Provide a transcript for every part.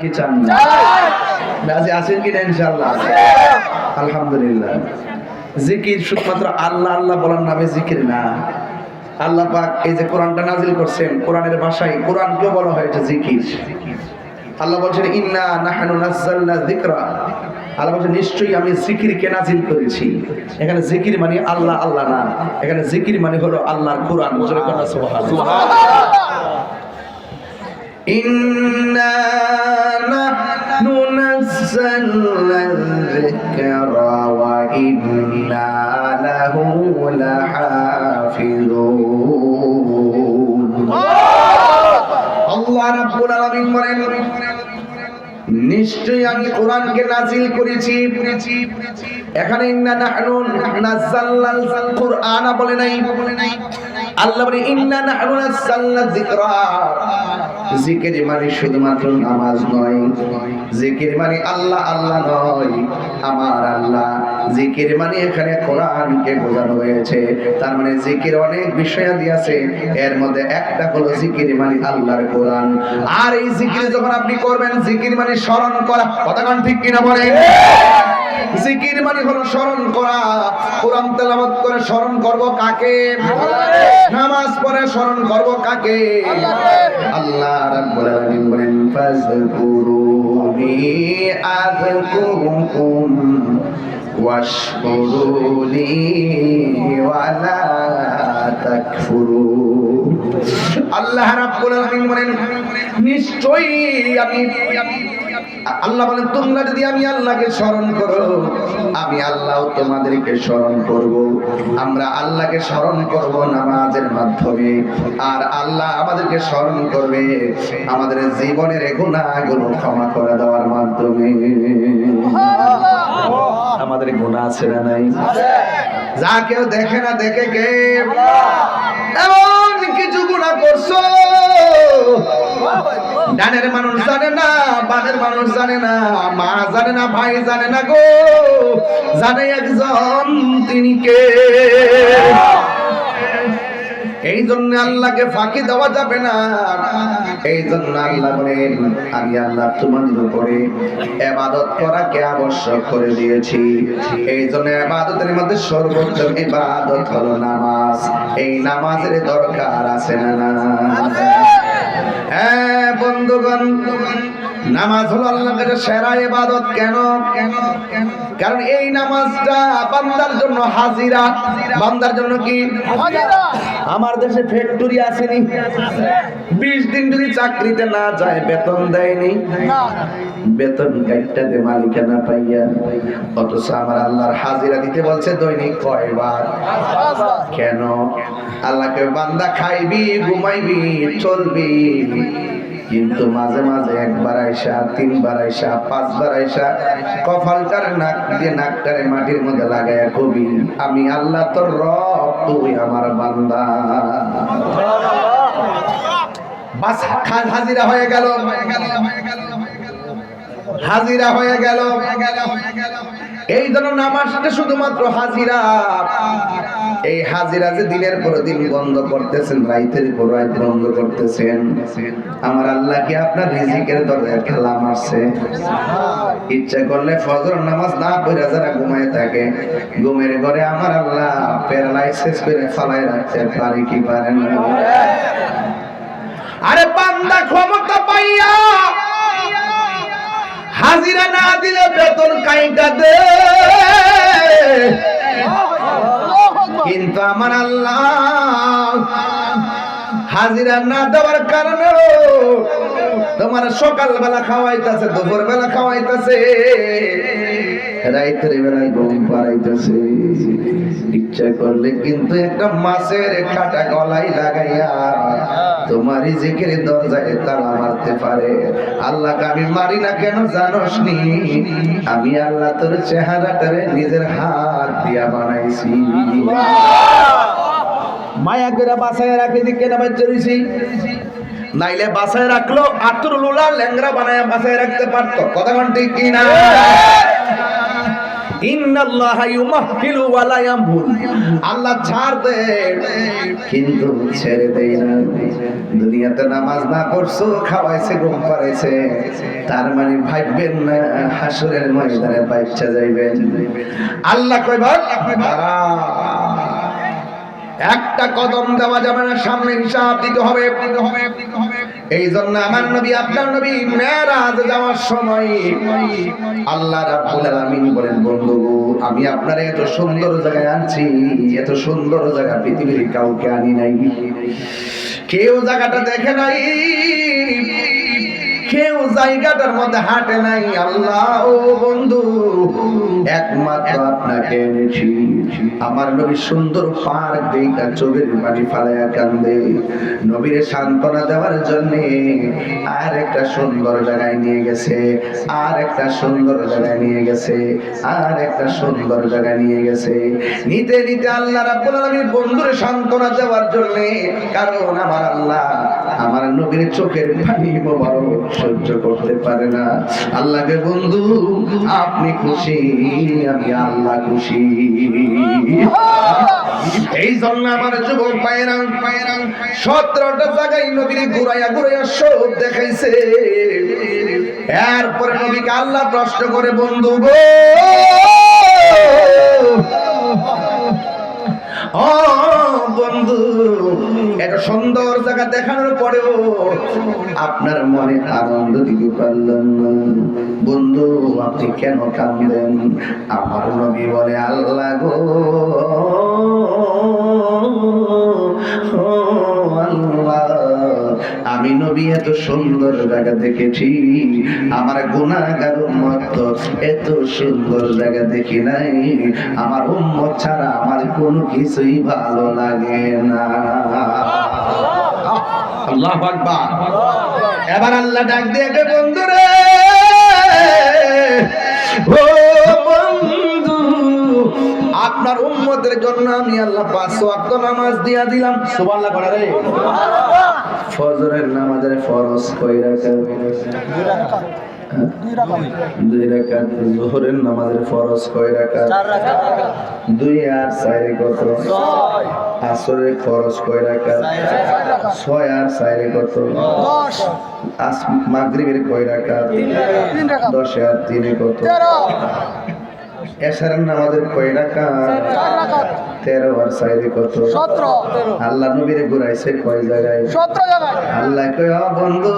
কি চান না? রাজি আছেন কিনা? ইনশাআল্লাহ আলহামদুলিল্লাহ। জিকির শুধুমাত্র আল্লাহ আল্লাহ বলার নামে জিকির না। আল্লাহ পাক এই যে কোরআনটা নাজিল করছেন, কোরআনের ভাষায় কোরআনকেও বলা হয় এটা জিকির। আল্লাহ বলছেন ইন্না নাহনু নাযালনা যিকরা। আল্লাহ বলছেন নিশ্চয়ই আমি জিকিরকে নাজিল করেছি। এখানে জিকির মানে আল্লাহ আল্লাহ না, এখানে জিকির মানে হলো আল্লাহর কোরআন। জোরে বলুন সুবহানাল্লাহ। ইন্না নাহনু নাযালনা যিকরা ওয়া ইন্না লাহু লাহাফিজুন। আল্লাহ রাব্বুল আলামিন বলেন নিশ্চয়ই আমি কোরআনকে নাজিল করেছি। এখানে ইন্না নাহনু নাযালনাল কুরআনা বলে নাই, আল্লাহ বলে ইন্না নাহনু নাযালনা যিকরা। জিকির মানে শুধুমাত্র নামাজ নয়, জিকির মানে আল্লাহ আল্লাহ নয়, আমার আল্লাহ। জিকির মানে এখানে কোরআনকে বোঝানো হয়েছে। তার মানে জিকির অনেক বিষয়াদি আছে, এর মধ্যে একটা হলো জিকির মানে আল্লাহর কোরআন। আর এই জিকির যখন আপনি করবেন, জিকির মানে স্মরণ করা। কথাগণ ঠিক কিনা বলেন? জিকির মানে হলো স্মরণ করা। কোরআন তেলাওয়াত করে স্মরণ করব কাকে? নামাজ পড়ে স্মরণ করব কাকে? আল্লাহ রাব্বুল আলামিন বলেন ফাযকুরুনি আযকুরুকুম ওয়াশকুরুনি ওয়ালা তাকফুরুন। আল্লাহ রাব্বুল আলামিন বলেন নিশ্চয়ই আমি আল্লাহ বলেন তোমরা যদি আমি আল্লাহকে স্মরণ করো, আমি আল্লাহ তোমাদেরকে স্মরণ করব। আমরা আল্লাহকে স্মরণ করব নামাজের মাধ্যমে, আর আল্লাহ আমাদেরকে স্মরণ করবে আমাদের জীবনের গুনাহগুলো ক্ষমা করে দেওয়ার মাধ্যমে। আমাদের গুনাহ আছে না নাই? যা কেউ দেখে না, দেখে কে? এমন কিছু গুনাহ করছো ডানের মানুষ জানে না, বানের মানুষ জানে না, মা জানে না, ভাই জানে না গো, জানে একজন, তিনি কে? এই জন্য আল্লাহকে ফাঁকি দেওয়া যাবে না। এই জন্য আল্লাহ বলেন আমি আল্লাহ তোমাদের উপরে ইবাদত করাকে আবশ্যক করে দিয়েছি। এই জন্য ইবাদতের মধ্যে সর্বোচ্চ ইবাদত হলো নামাজ। এই নামাজের দরকার আছে না? হ্যাঁ বন্ধুগণ, নামাজ হলো আল্লাহর কাছে সেরা ইবাদত। কেন? কারণ এই নামাজটা বান্দার জন্য হাজিরা। বান্দার জন্য কি হাজিরা? আমার দেশে ফ্যাক্টরি আসেনি, 20 দিন যদি চাকরিতে না যায় বেতন দেয়নি, বেতন কাটতে মালিকানা পাইয়া, অথচ আমার আল্লাহর হাজিরা দিতে বলছে দৈনিক কয়বার? কেন? আল্লাহকে বান্দা খাইবি, ঘুমাইবি, চলবি, কিন্তু মাঝে মাঝে একবার আইসা, 3 বার আইসা, 5 বার আইসা কপালটার নাক দিয়ে নাকটারে মাটির মধ্যে লাগাইয়া কবি আমি আল্লাহ তোর রব, তুই আমার বান্দা। বাস হাজিরা হয়ে গেল, হাজিরা হয়ে গেল। এই জন্য নামাজটা শুধুমাত্র হাজিরা। এই হাজিরা যে দিনের পর দিন বন্ধ করতেছেন, রাইতের পর রাত বন্ধ করতেছেন, আমার আল্লাহ কি আপনার রিজিকের দরজায় ঠেলা মারছে? ইচ্ছা করলে ফজর নামাজ না পড়ে যারা ঘুমায় থাকে, ঘুমের ঘরে আমার আল্লাহ প্যারালাইসিস করে ফালাই রাখতে পারে কি পারে না? আরে বান্দা ক্ষমতা পাইয়া হাজিরা না দিলে বেতন কাইটা দে, কিন্তু আমার আল্লাহ হাজিরা না দেওয়ার কারণে তোমার সকালবেলা খাওয়াইতেছে, দুপুর বেলা খাওয়াইতেছে, রাইতের বেলায় ঘুম পাড়াইতেছে। ইচ্ছা করলে কিন্তু একটা মাছের কাটা গলায় লাগাইয়া তোমার রিজিকের দরজায় তালা মারতে পারে। আল্লাহকে আমি মারি না কেন জানোস নি? আমি আল্লাহ তোর চেহারাটারে নিজের হাত দিয়া বানাইছি। মায়া করে বাসায় রাখে দিকে না বাচ্চারিছি, নাইলে বাসায় রাখলো আতুর লুলা ল্যাংরা বানায় বাসায় রাখতে পারতো। কথা ঠিক কি না? ইন্নাল্লাহা ইউমাহহিলু ওয়া লা ইয়ামহুল, আল্লাহ ছাড় দেয় কিন্তু ছেড়ে দেয় না। দুনিয়াতে নামাজ না পড়ছো, খাওয়াইছে, ঘুম পাড়াইছে, তার মানে ভাববেন না হাসরের ময়দানে বাইচা যাইবেন। আল্লাহ কয় একটা কদম দেওয়া যাবে না, সামনে হিসাব দিতে হবে। এই জন্য আমার নবী, আপনার নবী মেরাজ যাওয়ার সময় আল্লাহ রাব্বুল আলামিন বলেন, বন্ধু আমি আপনারে এত সুন্দর জায়গায় আনছি, এত সুন্দর জায়গা পৃথিবীর কাউকে আনি নাই, কেউ জায়গাটা দেখে নাই, কেউ জায়গাটার মধ্যে হাঁটে নাই। আল্লাহ ও বন্ধু একমাত্র আপনাকে এনেছি। আমার নবী সুন্দর পার্ক দেখা চোখের পানি ফালাইয়া কান্দে, নবীরে সান্ত্বনা দেওয়ার জন্য আর একটা সুন্দর জায়গায় নিয়ে গেছে, আর একটা সুন্দর জায়গায় নিয়ে গেছে, আর একটা সুন্দর জায়গায় নিয়ে গেছে। নিতে নিতে আল্লাহ রাব্বুল আলামিন বন্ধুরে সান্ত্বনা দেওয়ার জন্য, কারণ আমার আল্লাহ আমার নবীর চোখের পানি মোবারক সহ্য করতে পারে না। আল্লাহকে বন্ধু আপনি খুশি, আমি আল্লাহ খুশি। এই জন্য আমার যুবক ভাইয়েরা 17টা জায়গায় নবীর ঘুরাইয়া ঘুরাইয়া সব দেখাইছে। এরপরে নবীকে আল্লাহ প্রশ্ন করে, বন্ধু গো ও বন্ধু, এত সুন্দর জায়গা দেখানোর পরেও আপনার মনে আনন্দ দিতে পারলেন না, বন্ধু আপনি কেন কাঁদেন? আমার নবী বলে, আল্লাহ গো আল্লাহ, আমি নবী এত সুন্দর জায়গা দেখেছি, আমার গুনাহগার উম্মত এত সুন্দর জায়গা দেখি নাই, আমার উম্মত ছাড়া আমার কোনো কিছুই ভালো লাগে না। আল্লাহু আকবার। এবার আল্লাহ ডাক দিয়ে কে, বন্ধু রে ও বন্ধু, আপনার উম্মতের জন্য আমি আল্লাহ 5 ওয়াক্ত নামাজ দিয়া দিলাম। সুবহানাল্লাহ করে রে। ফজরের নামাজের ফরজ কয় রাকাত? 2 রাকাত। যোহরের নামাজের ফরজ কয় রাকাত? 4 রাকাত। 2 আর 4 কত? 6। আসরের ফরজ কয় রাকাত? 6 আর 4 কত? 10। মাগরিবের কয় রাকাত? 3 রাকাত। 10 আর 3 কত? 13। এশারের নামাজের কয় রাকাত? 4 রাকাত। 13 আর 4 কত? 17। আল্লাহ নবীরে ঘুরাইছে কয় জায়গায়? 17 জায়গায়। আল্লাহ কয়, বন্ধু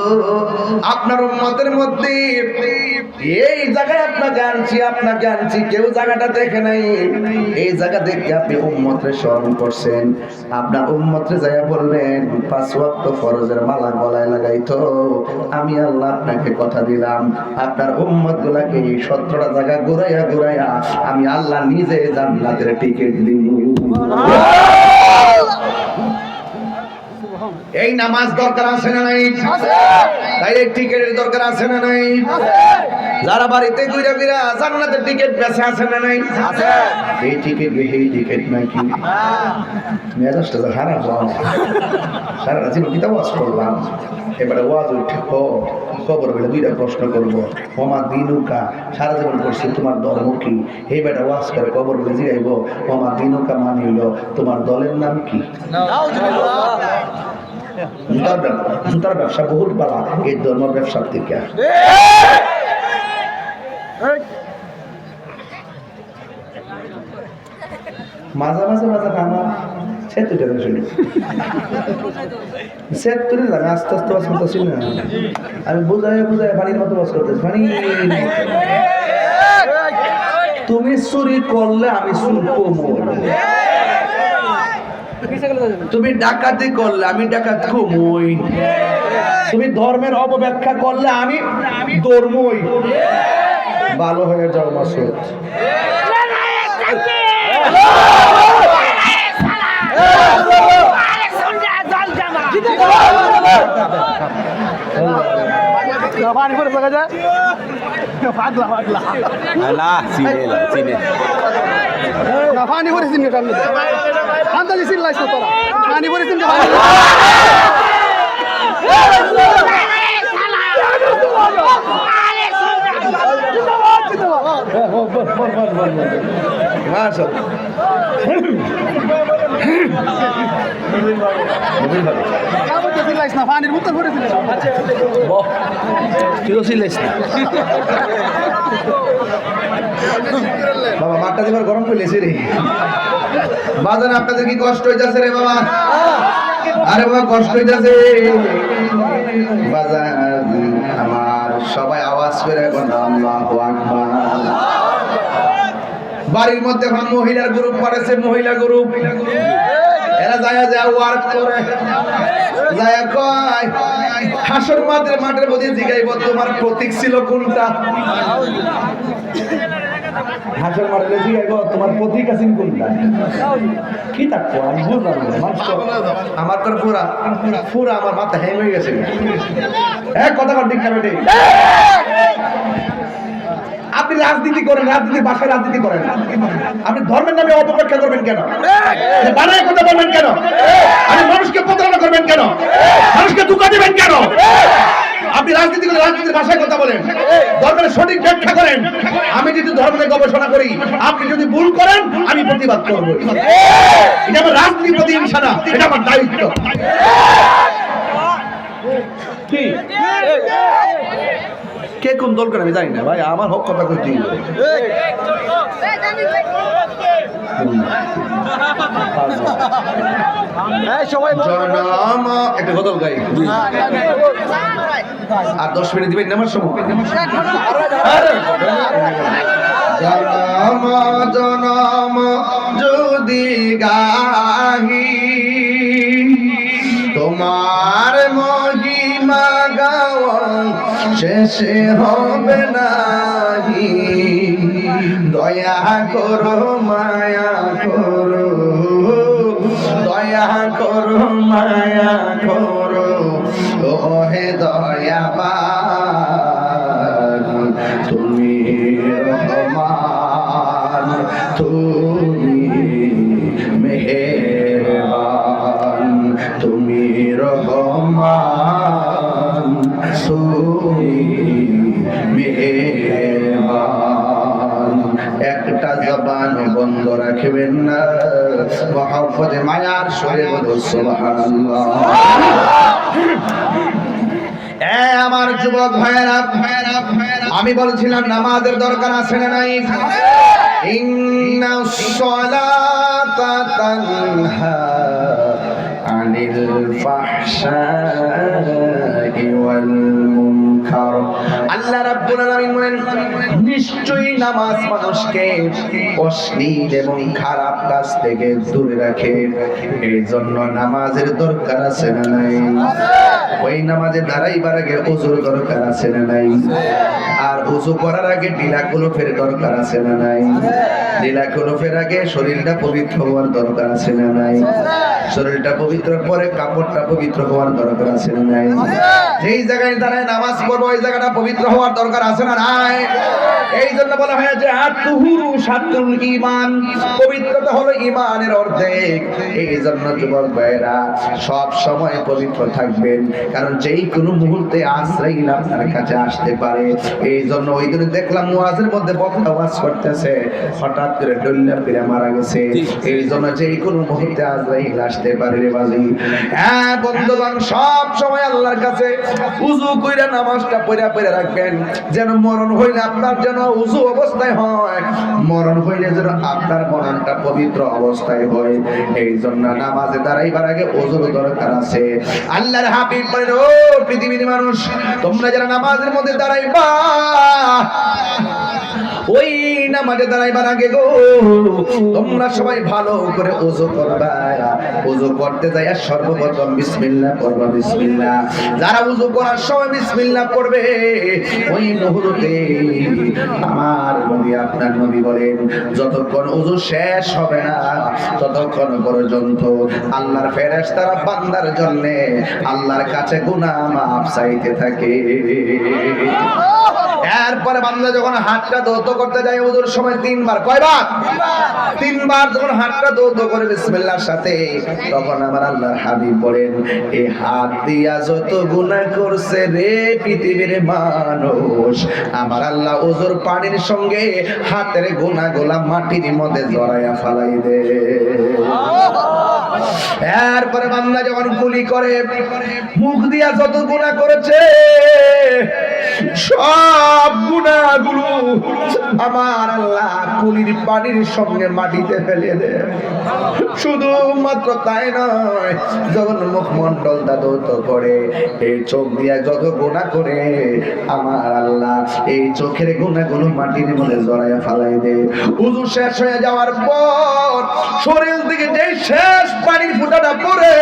আপনার উম্মতের মধ্যে এই জায়গায় আপনাকে আনছি, কেউ জায়গাটা দেখে নাই, এই জায়গা দেখে আপনি উম্মতরে স্মরণ করছেন, আপনার উম্মতরে যাইয়া বললেন 5 ওয়াক্ত ফরজের মালা গলায় লাগাইতো, আমি আল্লাহ আপনাকে কথা দিলাম আপনার উম্মত গুলাকে 17টা জায়গা ঘুরাইয়া ঘুরাইয়া আমি আল্লাহ নিজে জান্নাতের টিকিট দিব। এই নামাজ দরকার আছে না নাই? তাই এই টিকিটের দরকার আছে না নাই? যারা বাড়িতে ঘুরে ঘুরে জান্নাতের টিকিট বেঁচে আছে না নাই? এই টিকিট নাকি মেজাজটা তো খারাপ হয়। সারা রাত কিতাব ওয়াজ করলাম, এবারে ওয়াজ উঠে খবর বলে 2টা প্রশ্ন করবো, ওমা দিনুকা, সারা জীবন করছি তোমার ধর্ম কি? এই বেটা ওয়াজ করে খবর বলে জিগাইব, ওমা দিনুকা মানিল, তোমার দলের নাম কি? জুতার ব্যবসা বহুত বাড়া এই ধর্ম ব্যবসার থেকে। মাঝে মাঝে আমার আস্তে আস্তে বাস করতেছি না, আমি বুঝাই বাড়ির মতো বাস করতেছি। তুমি চুরি করলে আমি চুর করবো, তুমি ডাকাতি করলে আমি ডাকাত কমই, তুমি ধর্মের অপব্যাখ্যা করলে আমি ধর্মই। ভালো হয়ে যাও মাসুদ। পানি করে লাগা যায় পাগলা পাগলা না চিনে পানি করে চিনে কামনে আন্দাজি চিল্লাইছ তোরা পানি করে চিনে বাবা মাঠটা দিবার গরম করলেছে রে বাজান, আপনাদের কি কষ্ট হইতাছে রে বাবা? আরে বাবা কষ্ট হইতাছে বাজান আমার, সবাই আওয়াজ করে এখন আল্লাহু আকবার। বাড়ির মধ্যে এখন মহিলার গ্রুপ করেছে, মহিলা গ্রুপ, এরা যায় ওয়ার্ক করে, যায় কয় হাসর মাঠের মধ্যে জিগাইব তোমার প্রতীক ছিল কোনটা? হাসর মাঠে জিগাইব তোমার প্রতীক আছে কোনটা? কি থাকবো আমি বুঝলাম আমার তো পুরা পুরা আমার মাথা হ্যাং হয়ে গেছে। হ্যাঁ কথা কর ঠিক না বেটে? আপনি রাজনীতি করেন, রাজনীতির ভাষায় রাজনীতি করেন, আপনি ধর্মের নামে অপব্যাখ্যা করবেন কেন? বানায় কথা বলবেন কেন? আপনি মানুষকে প্রতারণা করবেন কেন? মানুষকে ধোঁকা দিবেন কেন? আপনি রাজনীতি করে রাজনীতির ভাষায় কথা বলেন, ধর্মের সঠিক ব্যাখ্যা করেন। আমি যদি ধর্মের গবেষণা করি, আপনি যদি ভুল করেন আমি প্রতিবাদ করবো। এটা আমার রাজনীতির প্রতি হিংসা না, এটা আমার দায়িত্ব। কি কে কোন দল করে আমি জানি না ভাই, আমার হক কথা কইতে জনম একটা বদল গাই আর 10 মিনিট দিবেন আমার সময়। জনম জনম যদি গাহি তোমার মহিমা গাওয়া শেষে হবে নাহি, দয়া করো মায়া করো, দয়া করো মায়া করো, ওহে দয়াবান তুমি রহমান, তুমি মেহেরবান, তুমি রহমান, তুমি মেহেরবান। একটা জবান বন্ধ রাখবেন না, মহব্বতে মায়ার সরে বলো সুবহানাল্লাহ। আমার যুবক ভাইয়েরা, আমি বলছিলাম নামাজের দরকার আছে না নাই? ইন্নাস সালাতা তানহা আনিল ফাহশাই ওয়াল মুনকার। আল্লাহ রাব্বুল আলামিন বলেন নিশ্চয়ই নামাজ মানুষকে অশ্লীল এবং খারাপ কাজ থেকে দূরে রাখে। এই জন্য নামাজের দরকার আছে না নাই? ওই নামাজে দাঁড়াইবার আগে ওযুর দরকার আছে না নাই? আর ওযু করার আগে ঢিলা কলফের দরকার আছে না নাই? ঢিলা কলফের আগে শরীরটা পবিত্র হওয়ার দরকার আছে না নাই? শরীরটা পবিত্র পরে কাপড়টা পবিত্র হওয়ার দরকার আছে না নাই? যেই জায়গায় দাঁড়ায় নামাজ পড়বো ওই জায়গাটা পবিত্র হওয়ার দরকার আছে না নাই? এই জন্য বলা হয়েছে আত-তুহুরু শাত্রুল ঈমান, পবিত্রতা হলো ঈমানের অর্ধেক। এই জন্য যুবক ভাইরা সব সময় পবিত্র থাকবেন, কারণ যেই কোনো মুহূর্তে আজরাইল আপনার কাছে আসতে পারে। এই জন্য ওই দিন দেখলাম মুয়াজের মধ্যে বক্তা ওয়াজ করতেছে, হঠাৎ করে ডল্লা ফিরে মারা গেছে। এই জন্য যেই কোনো মুহূর্তে আজরাইল আসতে পারে রে বাজি। হ্যাঁ বন্ধুগণ, সব সময় আল্লাহর কাছে উযু কইরা নামাজটা পড়া রাখবেন, যেন মরণ হইলে আপনার যেন উযু অবস্থায় হয়, মরণ হইলে যেন আপনার মরণটা পবিত্র অবস্থায় হয়। এই জন্য নামাজে দাঁড়াইবার আগে ওযুর দরকার আছে। আল্লাহর হাবিব বলেন, ও পৃথিবীর মানুষ, তোমরা যারা নামাজের মধ্যে দাঁড়াইবা, ওই নামাজে দাঁড়াইবার আগে গো তোমরা সবাই ভালো করে ওযু করবা। ওযু করতে যাইয়া সর্বপ্রথম বিসমিল্লাহ পড়বা, বিসমিল্লাহ। যারা ওযু করার সময় বিসমিল্লাহ পড়বে, ওই মুহূর্তে আমার নবী, আপনার নবী বলেন, যতক্ষণ ওযু শেষ হবে না ততক্ষণ পর্যন্ত আল্লাহর ফেরেশতারা বান্দার জন্য আল্লাহর কাছে গুনাহ মাফ চাইতে থাকে। এরপর এরপরে বান্দা যখন হাতটা দৌত করতে যায় ওজুর সময় তিনবার, কয়বার? তিনবার যখন হাতটা দৌত করে বিসমিল্লাহর সাথে, তখন আমার আল্লাহর হাবিব বলেন, এই হাত দিয়া যত গুনাহ করছে রে পৃথিবীর মানুষ, আমার আল্লাহ ওজুর পানির সঙ্গে হাতের গুনাহগুলা মাটির মধ্যে জড়াইয়া ফালাই দে। এরপরে বান্দা যখন কুলি করে, মুখ দিয়া যত গুনাহ করেছে সব গুনাহগুলো আমার আল্লাহ কুলির পানির সঙ্গে মাটিতে ফেলে দে। শুধু মাত্র তাই নয়, যখন মুখমণ্ডল দাদত করে, এই চোখ দিয়া যত গুনাহ করে আমার আল্লাহ এই চোখের গুনাহগুলো মাটির মধ্যে জড়াইয়া ফালাই দে। ওযু শেষ হয়ে যাওয়ার পর শরীর থেকে যে শেষ পানির ফোঁটাটা পড়ে,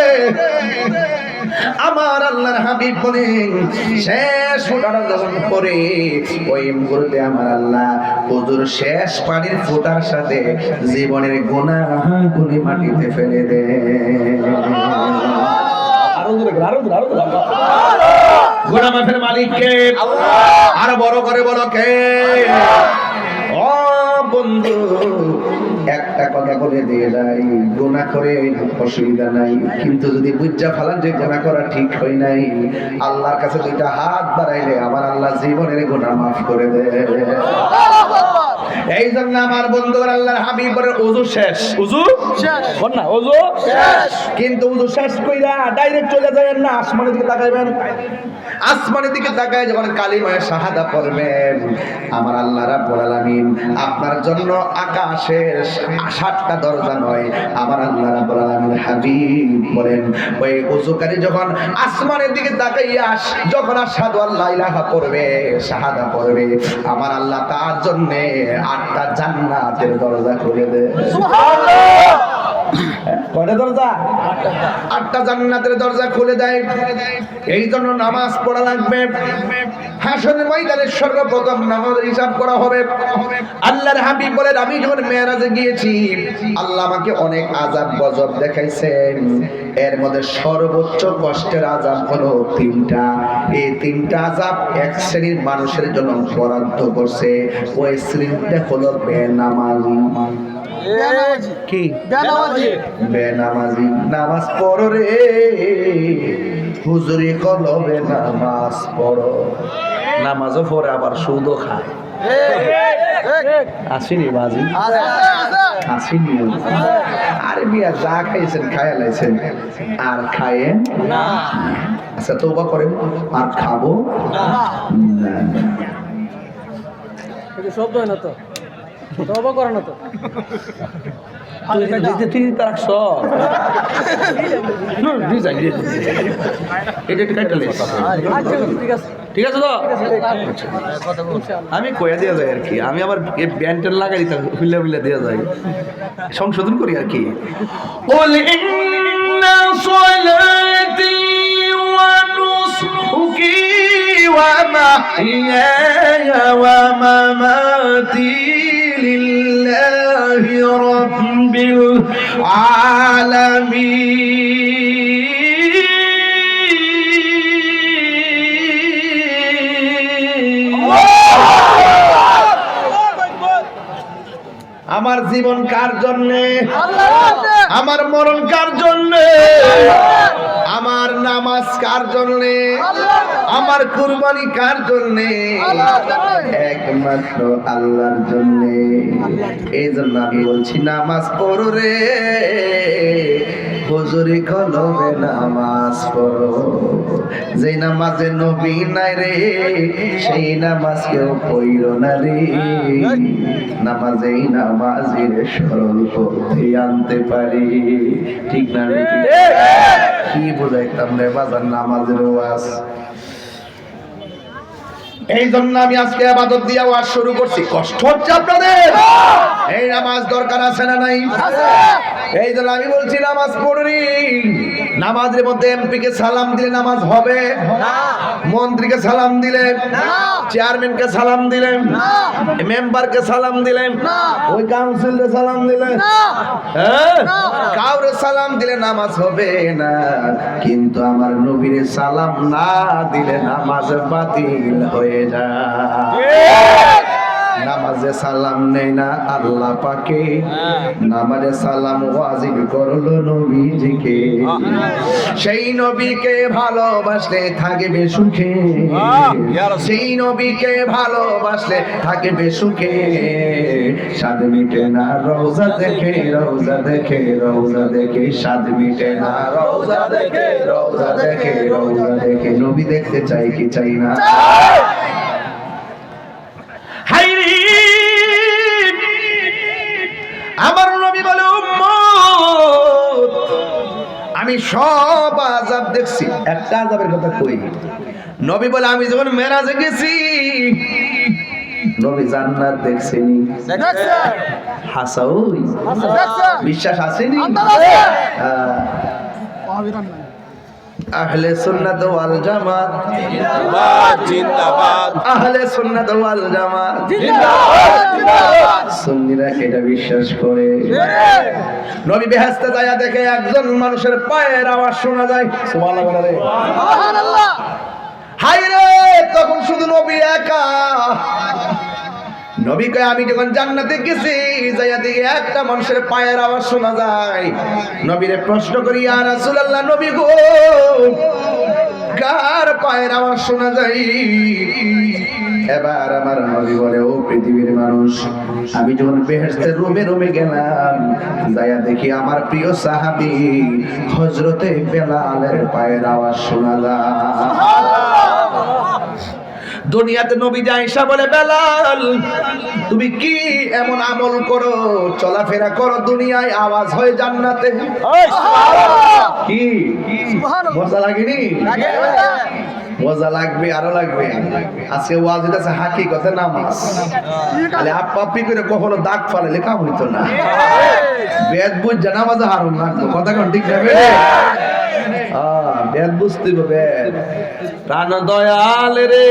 আমার আল্লাহর হাবিব বলেন, শেষ ফোঁটাটা যখন পড়ে ওই মুহূর্তে আমার আল্লাহ ওযুর শেষ পানির ফোঁটার সাথে জীবনের গুনাহগুলি মাটিতে ফেলে দে। গুনাহ মাফের মালিক কে? আর বড় করে বলো কে? ও বন্ধু, একটা কথা বলে দিয়ে যাই, গুনাহ করে অসুবিধা নাই, কিন্তু যদি বুঝা ফেলান যে গুনাহ করা ঠিক হয় নাই, আল্লাহর কাছে দুইটা হাত বাড়াইলে আমার আল্লাহ জীবনের গুনাহ মাফ করে দেয়। এই জন্য আমার বন্ধুরা আল্লাহর হাবিব বলে ওযু শেষ, ওযু শেষ, বল না ওযু শেষ। কিন্তু ওযু শেষ কইরা ডাইরেক্ট চলে যাবেন না, আসমানের দিকে তাকাইবেন। আসমানের দিকে তাকায় যখন কালিমায়ে শাহাদা পড়বেন, আমার আল্লাহ রাব্বুল আলামিন আপনার জন্য আকাশের 7টা দরজা নয়, আমার আল্লাহ রাব্বুল আলামিন হাবিব বলেন, ওই ওযুকারী যখন আসমানের দিকে তাকাইয়া যখন আশহাদু আল্লা ইলাহা পড়বে, শাহাদা পড়বে, আমার আল্লাহ তার জন্য 8টা জান্নাতের দরজা খুলে দেয়। সুবহানাল্লাহ। কয়টা দরজা? 8টা জান্নাতের দরজা খুলে দেয়। এই জন্য নামাজ পড়া লাগবে। হাসরের ময়দানে সর্বপ্রথম নামাজের হিসাব করা হবে। আল্লাহর হাবিব বলেন, আমি যখন মেরাজে গিয়েছি, আল্লাহ আমাকে অনেক আযাব গজব দেখাইছেন। এর মধ্যে সর্বোচ্চ কষ্টের আযাব হলো 3টা। এই 3টা আযাব এক শ্রেণীর মানুষের জন্য বরাদ্দ করছে। ওই শ্রেণীটা হলো বেনামাজি। কি? বেনামাজি। নামাজ পড়ো রে হুজুরি কলবে, নামাজ পড়ো। নামাজও পড়ে আবার সুদও খায়। আসেনি বাজি? আসেনি। আরে মিয়া, যা খাইছেন খায়া লাইছেন, আর খায়ে না। আচ্ছা তওবা করেন, আর খাবো না। এটা শব্দ হয় না তো, তওবা করে না তো। ঠিক আছে তো, আমি কয়া দেওয়া যায় আর কি, আমি আবার ব্যান্ডেল লাগাই দিতাম, হুইলা হুইলা দেওয়া যায়, সংশোধন করি আর কি। ومحياي ومماتي لله رب العالمين। আমার জীবন কার জন্যে? আমার মরণ কার জন্যে? আমার নামাজ কার জন্যে? আমার কুরবানি কার জন্যে? একমাত্র আল্লাহর জন্যে। এই জন্য আমি বলছি, নামাজ পড়ো রে হুজুরি কলবে, নামাজ পড়ো। যেই নামাজে নবী নাই রে, সেই নামাজ কেউ পড়ো না রে। নামাজেই নামাজির সরল পথে আনতে পারি। ঠিক না? কি বুঝাইতাম রে বাজার নামাজের ওয়াজ। এই জন্য আমি আজকে ইবাদত দিয়ে ওয়াজ শুরু করছি। কষ্ট হচ্ছে আপনাদের? এই নামাজ দরকার আছে না নাই? এই জন্য আমি বলছি নামাজ পড়ি। নামাজের মধ্যে এমপি কে সালাম দিলে নামাজ হবে না, মন্ত্রীকে সালাম দিলে না, চেয়ারম্যানকে সালাম দিলে না, মেম্বারকে সালাম দিলে না, ওই কাউন্সিলরে সালাম দিলে না, হ্যাঁ কাউরে সালাম দিলে নামাজ হবে না। কিন্তু আমার নবীর সালাম না দিলে নামাজ বাতিল হয়ে যায়। নামাজে সালাম নেই না আল্লাহ পাকে, নামাজে সালাম ওয়াজিব করলো নবীজিকে। সেই নবীকে ভালোবাসলে থাকবে সুখে, সেই নবীকে ভালোবাসলে থাকবে সুখে। স্বাদ মিটে না রওজা দেখে, রওজা দেখে, রওজা দেখে, স্বাদ মিটে না রওজা দেখে, রওজা দেখে, রওজা দেখে। নবী দেখতে চাই কি চাই না? হায়রে আমার নবী বলে উম্মত আমি সব আযাব দেখছি, একটা আযাবের কথা কই। নবী বলে আমি যখন মেরাজে গেছি নবী জান্নাত দেখছেনি, হাসাউই বিশ্বাস আসেনি? আহলে সুন্নাত ওয়াল জামাত জিন্দাবাদ, আহলে সুন্নাত ওয়াল জামাত জিন্দাবাদ, জিন্দাবাদ। সুন্নিরা এটা বিশ্বাস করে। নবী বেহেশতে যায় দেখে একজন মানুষের পায়ের আওয়াজ শোনা যায়, সুবহানাল্লাহ। হায় রে তখন শুধু নবী একা। নবী কয় আমি যখন জান্নাতে গেছি যাইয়া দেখি একটা মানুষের পায়ের আওয়াজ শোনা যায়। নবীরে প্রশ্ন করি ইয়া রাসূলুল্লাহ, নবী গো কার পায়ের আওয়াজ শোনা যায়? এবার আমার নবী বলে ও পৃথিবীর মানুষ, আমি যখন বেহেশতের রুমে রুমে গেলাম যাইয়া দেখি আমার প্রিয় সাহাবী হযরতে বেলালের পায়ের আওয়াজ শোনা যায়। দুনিয়াতে নবী আয়েশা বলে বেলাল তুমি কি এমন আমল করো, চলাফেরা করো, দুনিয়ায় আওয়াজ হয় জান্নাতে? কি মজা লাগেনি? মজা লাগবে, আরো লাগবে। আজকে ওয়াজ হইতাছে হাকিকতে নামাজ। তাহলে আপনি করে কখনো দাগ ফালালে কাম হইতো না। বেদ বুঝ নামাজে হারুন লাগতো, কথা কোন ঠিক যাবে? বেদ বুঝতে হবে। প্রাণ দয়াল রে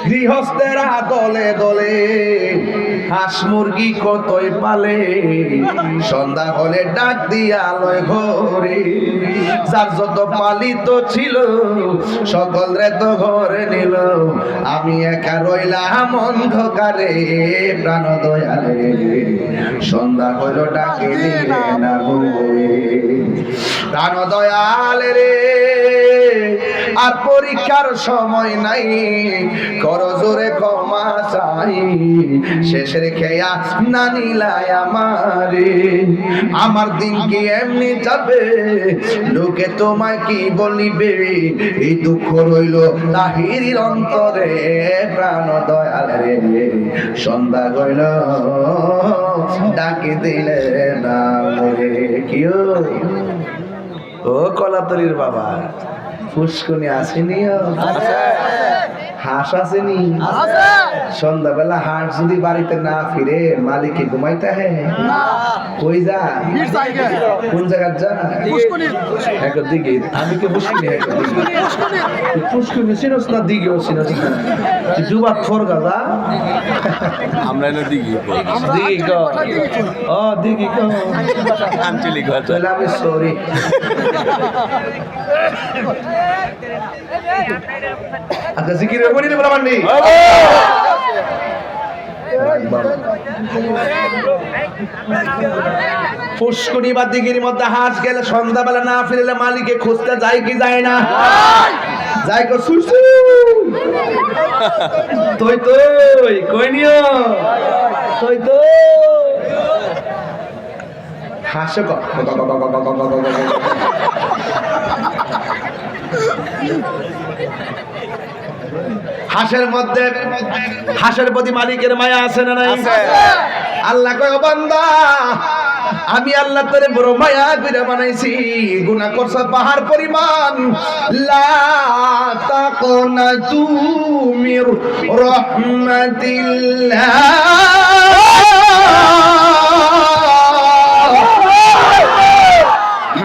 গৃহস্থেরা দলে দলে হাঁস মুরগি কতই পালে, সন্ধ্যা হলে ডাক দিয়া লয় ঘরে, যার যত পালিত ছিল সকল রে তো ঘরে নিল, আমি একা রইলাম অন্ধকারে। প্রাণ দয়াল রে সন্ধ্যা হইল ডাকে দিলে না বলে, প্রাণ দয়াল রে আর পরীক্ষার সময় নাই, করো জোরে ক্ষমা চাই, শেষের খেয়া না নিলাই আমারে, আমার দিন কি এমনি যাবে, লোকে তোমায় কি বলিবে, এই দুঃখ রইল তাহিরির অন্তরে। প্রাণ দয়াল রে সন্ধ্যা গইল ডাকে দিলে না মরে। কিও ও কলাতলির বাবা পুষ্কনি আসেনি? হাঁস আসেনি? সন্ধ্যাবেলা হাঁস যদি বাড়িতে না ফিরে মালিক ঘুমাইতে হ্যাঁ কই যা, কোন জায়গায় যা? একর দিকে আমি কে পুষ্কনি, পুষ্কনি চিনস না? দিকেও চিনস না? যুবাক ফোর গাজা আমরা দিঘি দিঘি গো, ও দিঘি গো আঞ্চলিক ভাষা। আমি সরি আচ্ছা জিকিরের বলি না বলবান নেই। পুষ্করি বা দিঘির মধ্যে হাঁস গেলে সন্ধ্যাবেলা না ফিরলে মালিকে খুঁজতে যায় কি যায় না? যায় গো সুসু তুই তুই কই নিও তুই তো হাসে হাঁসের মধ্যে হাঁসের প্রতি মালিকের মায়া আছে না নাই? আল্লাহ কয় বান্দা আমি আল্লাহ তোরে বড় মায়া করে বানাইছি, গুনাহ করছ পাহাড় পরিমাণ, লা তাকুনাতু মির রাহমাতিল্লাহ,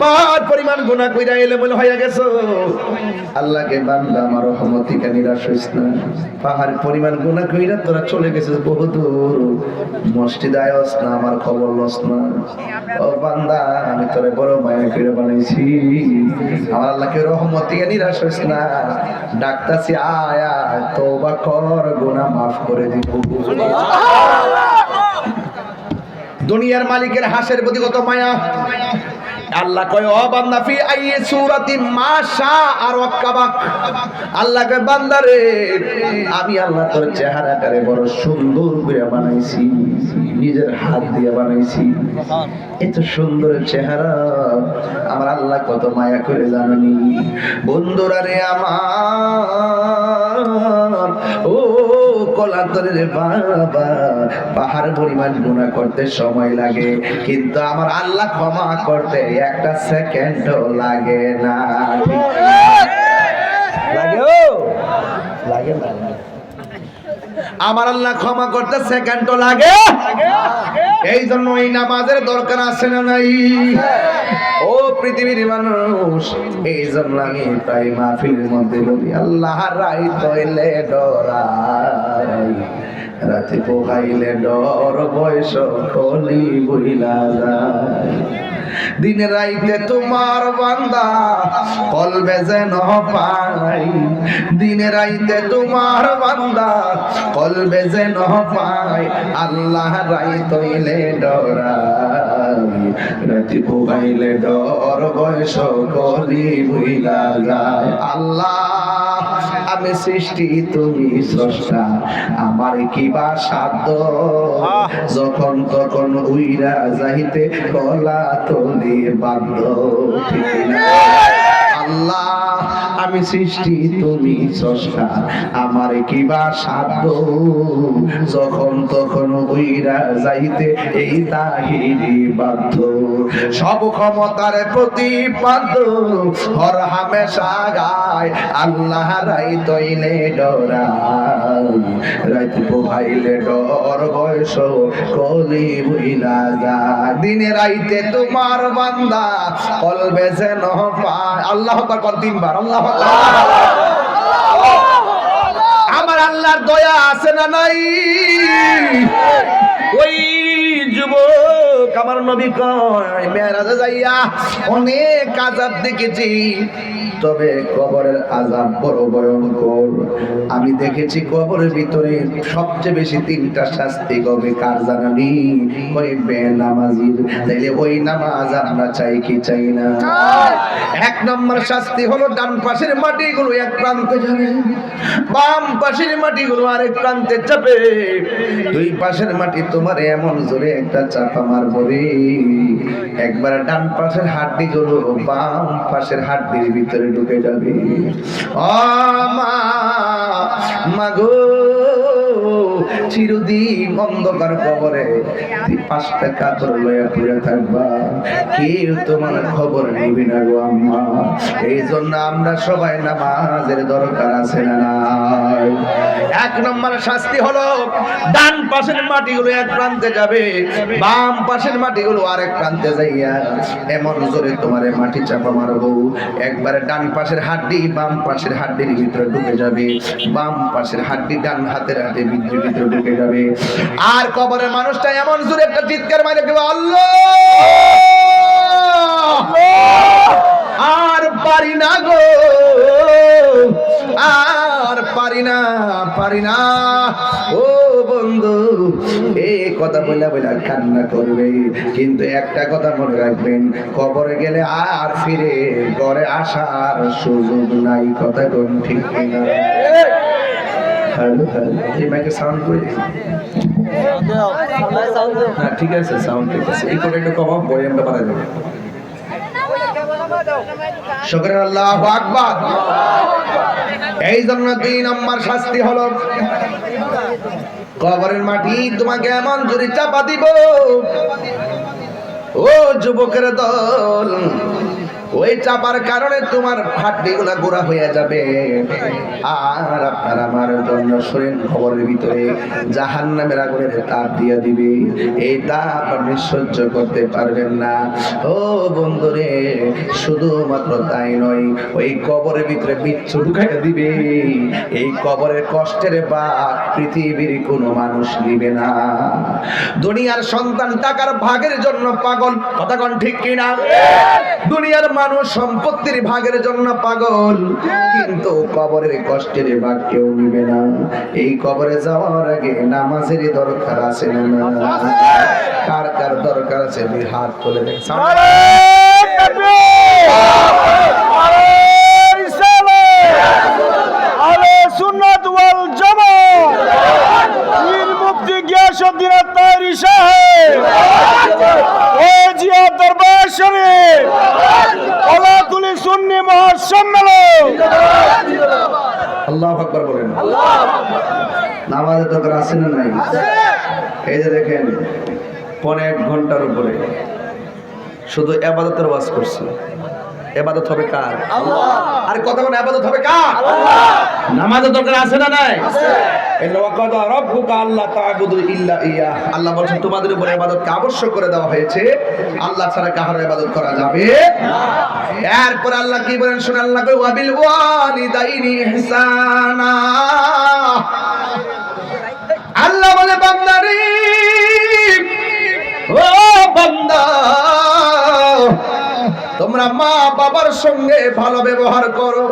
পাহাড় পরিমাণ গুনাহ গুনাহ কইরা এলেমেল হয়ে গেছো, আল্লাহকে বান্দা আমার রহমত থেকে নিরাশ হইস না। পাহাড় পরিমাণ গুনাহ কইরা তোরা চলে গেছিস বহুদূর, মসজিদ আয়স না, আমার খবর লস না। ও বান্দা, আমি তোরে বড় মায়া করে বানাইছি, আমার আল্লাহকে রহমত থেকে নিরাশ হইস না। ডাকতাছি আয় আয়, তওবা কর, গুনাহ মাফ করে দিব। দুনিয়ার মালিকের হাসের প্রতি কত মায়া। আল্লাহ কয় ও বান্দা ফি আইয়ি সূরাতি মাশা আর ওয়াক্কাবাক, আল্লাহ কয় বান্দা রে, আমি আল্লাহ তোর চেহারাটারে বড় সুন্দর করে বানাইছি, নিজের হাত দিয়ে বানাইছি। এত সুন্দর চেহারা আমার আল্লাহ কত মায়া করে জানেনি। বন্ধুরা রে আমার, ও কলাতরে রে বাবা, পাহাড় পরিমাণ গুনাহ করতে সময় লাগে, কিন্তু আমার আল্লাহ ক্ষমা করতে একটা সেকেন্ডও লাগে না। লাগে না, আমার আল্লাহ ক্ষমা করতে সেকেন্ডও লাগে। এই জন্য এই নামাজের দরকার আছে না নাই? ও পৃথিবীর মানুষ, এই জন্য আমি প্রায় মাহফিলের মধ্যে বলি, আল্লাহ রাই তৈলে ডরাই, রাতে পোহাইলে ডর, বয়স কলি বইলা যায়। দিনে রাইতে তোমার বান্দা কলবে যেন পাই, দিনে রাইতে তোমার বান্দা কলবে যেন পাই, আল্লাহ রাই তৈলে ডরাই, রাতে পোহাইলে ডর, বয়স কলি বইলা যায়। আল্লাহ আমি সৃষ্টি, তুমি স্রষ্টা, আমার কি বা সাধ্য, যখন তখন উইরা যাইতে কলা তলি বাধ্য। ঠিক না? আল্লাহ আমি সৃষ্টি, তুমি স্রষ্টা, আমার কি বা সাধ্য, যখন তখন উইরা যাইতে এই তাহিরি বাধ্য। সব ক্ষমতার প্রতিপাদ্য, হর হামেশা গায়, আল্লাহ রাই তৈলে ডরাই, রাত পোহাইলে ডর, বয়স কলি বইলা যায়। দিনে রাইতে তোমার বান্দা কলবে যেন পায়। আল্লাহ আকবার 3 বার, আল্লাহ আকবার। আমার আল্লাহর দয়া আছে না নাই? ওই যুবক আমার নবী কয়, মেরাজে যাইয়া অনেক আযাব দেখেছি, তবে কবরের আযাব বড় ভয়ঙ্কর। আমি দেখেছি কবরের ভিতরে সবচেয়ে বেশি 3টা শাস্তি হবে, কার জানানি? ওই বেনামাজির। তাইলে ওই নামাজ আমরা চাই কি চাই না? 1 নম্বর শাস্তি হলো ডান পাশের মাটিগুলো এক প্রান্তে যাবে, বাম পাশের মাটিগুলো আরেক প্রান্তে যাবে। 2 পাশের মাটি তোমার এমন জোরে একটা চাপা মারবো রে, একবার ডান পাশের হাড্ডিগুলো বাম পাশের হাড্ডির ভিতরে ঢুকে যাবে। ও মা, মাগো, চিরদিন অন্ধকার কবরে 5টা কাপড় লইয়া পড়ে থাকবা, কেউ তোমার খবর নিবি না গো আম্মা। এই জন্য আমরা সবাই নামাজের দরকার আছে না নাই? 1 নম্বর শাস্তি হলো ডান পাশের মাটিগুলো এক প্রান্তে যাবে, বাম পাশের মাটিগুলো আরেক প্রান্তে যাইয়া এমন জোরে তোমারে মাটি চাপা মারবো, একবারে ডান পাশের হাড্ডি বাম পাশের হাড্ডির ভিতরে ঢুকে যাবে, বাম পাশের হাড্ডি ডান হাতের হাতে ভিতরে ঢুকে যাবে। আর কবরের মানুষটা এমন জোরে একটা চিৎকার মারে দেবে, আল্লাহ, আর পারি না গো, আর পারি না, পারি না। ও বন্ধু, এই কথা বইলা বইলা কান্না করবে, কিন্তু একটা কথা মনে রাখবেন, কবরে গেলে আর ফিরে ঘরে আসার সুযোগ নাই। কথা কোন ঠিক কিনা? হ্যালো হ্যালো, এই মাইকে সাউন্ড করে না? ঠিক আছে, সাউন্ড ঠিক আছে। এই করে একটু কমাও, ভলিউমটা বাড়াই দেবো। শুকরান, আল্লাহু আকবার। এই জন্য 2 নম্বর শাস্তি হলো কবরের মাটি তোমাকে এমন জোরে চাপা দিব, ও যুবকের দল, ওই চাপার কারণে তোমার হাড্ডিগুলা গোড়া হয়ে যাবে, আর আপনার আমার জন্য শরীর খবরের ভিতরে জাহান্নামের আগুনের তাপ দিয়ে দিবে। এই তাপ আপনি সহ্য করতে পারবেন না। ও বন্ধুরে, শুধুমাত্র তাই নয়, ওই কবরের ভিতরে বিচ্ছু ঢুকাইয়া দিবে। এই কবরের কষ্টের ভাগ পৃথিবীর কোনো মানুষ নিবে না। দুনিয়ার সন্তান টাকার ভাগের জন্য পাগল, কথা কোন ঠিক কিনা? দুনিয়ার মানুষ সম্পত্তির ভাগের জন্য পাগল, কিন্তু কবরের কষ্টের ভাগ কেউ নিবে না। এই কবরে যাওয়ার আগে নামাজের দরকার আছে না? কার কার দরকার আছে দুই হাত তুলে দেন। সুন্নাত ওয়াল জামাত পীর মুফতি গিয়াসউদ্দিন আত-তাহেরি সাহেব ও জিয়া দরবার শরীফ ওলাতুল সুন্নি মহাসম্মেলন। আল্লাহু আকবার বলেন। নামাজের দরকার আছে না নাই? এই যে দেখেন, 1.5 ঘন্টার উপরে শুধু ইবাদতের ওয়াজ করছে। ইবাদত হবে কার? আল্লাহ। আর কতক্ষণ ইবাদত হবে কার? আল্লাহ। নামাজের দরকার আছে না নাই? আছে। ইন্না ওয়াকাদা রাব্বুকা আল্লা তা'বুদু ইল্লা ইয়া। আল্লাহ বলেন তোমাদের উপর ইবাদতকে আবশ্যক করে দেওয়া হয়েছে, আল্লাহ ছাড়া কারো ইবাদত করা যাবে না। এরপর আল্লাহ কি বলেন শুনুন, আল্লাহ কয় ওয়া বিল ওয়ালিদাইনি ইহসানা। আল্লাহ বলে বান্দারে, ও বান্দা, তোমরা মা বাবার সঙ্গে ভালো ব্যবহার করো।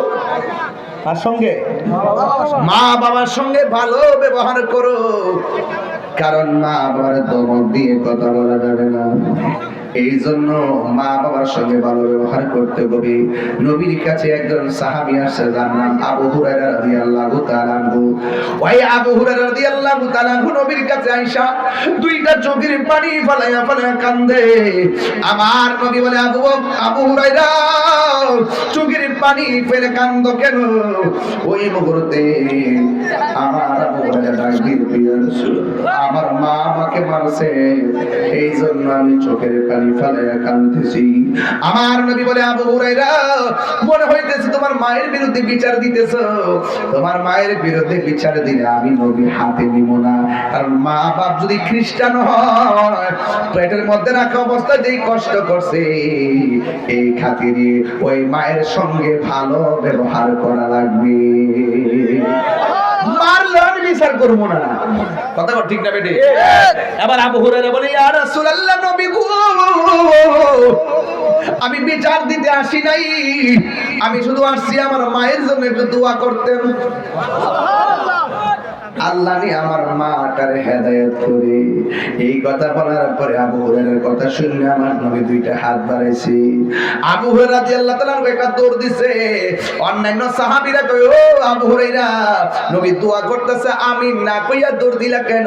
কার সঙ্গে? মা বাবার সঙ্গে ভালো ব্যবহার করো, কারণ মা বাবার দমক দিয়ে কথা বলা যাবে না। এই জন্য মা বাবার সঙ্গে ভালো ব্যবহার করতে হবে। নবীর কাছে একজন সাহাবী আসছে, যার নাম আবু হুরায়রা রাদিয়াল্লাহু তাআলা আনহু। ওই আবু হুরায়রা রাদিয়াল্লাহু তাআলা আনহু নবীর কাছে আইসা দুইটা চোখের পানি ফলাইয়া ফলাইয়া কান্দে। আমার নবী বলে, আবু হুরায়রা, চোখের পানি ফেলে কান্দো কেন? ওই মুহূর্তে আমার আবু হুরায়রা ডাক দিয়ে আমার মা আমাকে মারছে, এই জন্য আমি চোখের পানি ফেলাইয়া কাঁদতেছি। আমার নবী বলে, আবু হুরায়রা, মনে হইতেছে তোমার মায়ের বিরুদ্ধে বিচার দিতেছো। তোমার মায়ের বিরুদ্ধে বিচার দিলে আমি নবী হাতে নিব না, কারণ মা বাপ যদি খ্রিস্টান হয়, পেটের মধ্যে রাখা অবস্থায় যেই কষ্ট করছে, এই খাতিরে ওই মায়ের সঙ্গে ভালো ব্যবহার করা লাগবে। মারলে আমি বিচার করবো না, কথা ঠিক না বেটে? এবার আবু হুরায়রা বলে, ইয়া রাসূলুল্লাহ, নবী গো, আমি বিচার দিতে আসি নাই, আমি শুধু আসছি আমার মায়ের জন্য একটু দোয়া করতেন। আল্লাহ নি আমার মাটার হেদায়েত করে। এই কথা বলার পরে আবু হুরায়রার কথা শুনে আমার নবী দুইটা হাত বাড়াইছে। আবু হুরায়রা রাদিয়াল্লাহু তাআলা একটা দৌড় দিছে। অন্যান্য সাহাবীরা কই, ও আবু হুরায়রা, নবী দোয়া করতেছে, আমিন না কইয়া দৌড় দিলা কেন?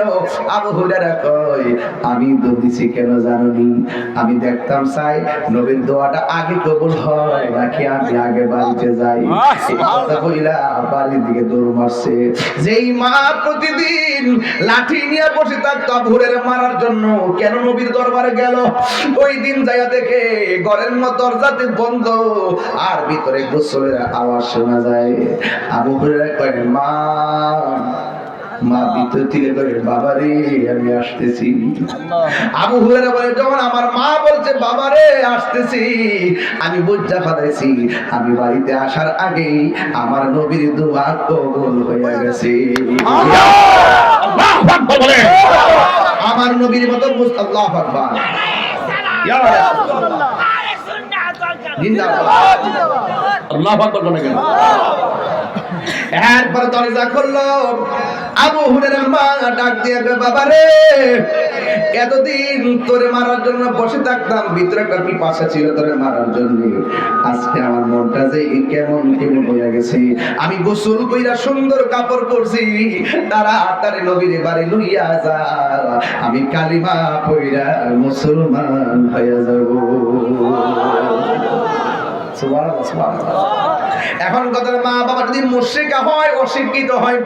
আবু হুরায়রা কই, আমি দৌড় দিছি কেন জানোনি? আমি দেখতাম চাই নবীর দোয়াটা আগে কবুল হয় নাকি আমি আগে বাড়িতে যাই। এই কথা কইলা বাড়ির দিকে দৌড় মারছে। যেই মা প্রতিদিন লাঠি নিয়ে বসে থাকতো আবু হুরায়রা মারার জন্য, কেন নবীর দরবারে গেল? ওই দিন যাইয়া দেখে ঘরের দরজাতে বন্ধ, আর ভিতরে গোসলের আওয়াজ শোনা যায়। আবু হুরায়রা কয়, মা ভিতর থেকে কয়, বাবারে আমি আসতেছি। আবু হুরায়রা বলে, যখন আমার মা বলছে বাবারে আসতেছি, আমি বুঝা ফেলাইছি আমি বাড়িতে আসার আগেই আমার নবীর দোয়া কবুল হয়ে গেছে। আল্লাহু আকবার বলে, আমার নবীর মতো আল্লাহু আকবার, ইয়া রাসূলুল্লাহ, জিন্দাবাদ, আল্লাহু আকবার বলে গেল। এরপর দরজা খুললো। আবু হুরায়রার মা ডাক দিয়ে, বাবারে, এতদিন তোরে মারার জন্য বসে থাকতাম, ভিতরে একটা পিপাসা ছিল তোরে মারার জন্য। আজকে আমার মনটা যে কেমন কেমন হয়ে গেছে। আমি গোসল কইরা সুন্দর কাপড় পরছি, তাড়াতাড়ি নবীর বাড়ি লইয়া যা, আমি কালিমা পইরা মুসলমান হয়ে যাব। সুবহানাল্লাহ, সুবহানাল্লাহ। এখন কথা, মা বাবা যদি মুশরিক হয়, অশিক্ষিত হয়,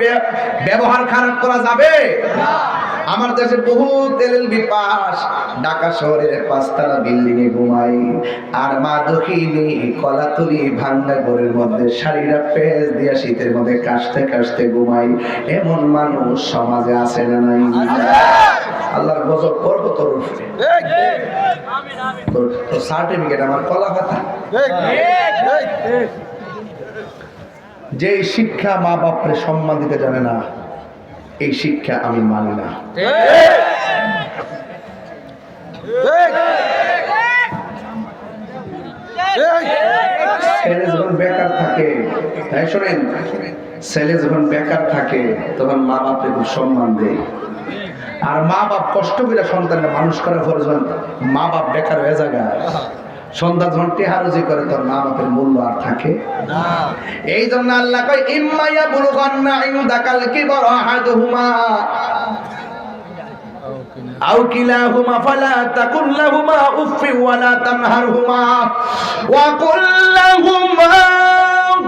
ব্যবহার খারাপ করা যাবে না। আমার দেশে বহু এলএলবি পাস ঢাকা শহরের 5 তলা বিল্ডিং এ ঘুমাই, আর মা দক্ষিণী কলাতলি ভাঙ্গা ঘরের মধ্যে শাড়িটা পেঁচ দিয়া শীতের মধ্যে কাশতে কাশতে ঘুমাই। এমন মানুষ সমাজে আছে না নাই? আল্লাহর গজব করবো তোর উপরে। তোর সার্টিফিকেট আমার কলা কথা। যে শিক্ষা মা বাপরে সম্মান দিতে জানে না, এই শিক্ষা আমি মানি না। ছেলে যখন বেকার থাকে, তাই শোনেন, ছেলে যখন বেকার থাকে তখন মা বাপকে খুব সম্মান দেয়। আর মা বাপ কষ্ট করে সন্তানকে মানুষ করার পর যখন মা বাপ বেকার হয়ে যায়, সন্তান যখন টেহারুজি করে তোর মা বাপের মূল্য আর থাকে না। এই জন্য আল্লাহ কয় ইম্মা ইয়াবলুগান্না ইনদাকাল কিবরা আহাদুহুমা আও কিলাহুমা ফালা তাকুল লাহুমা উফফিন ওয়া লা তানহারহুমা ওয়া কুল লাহুমা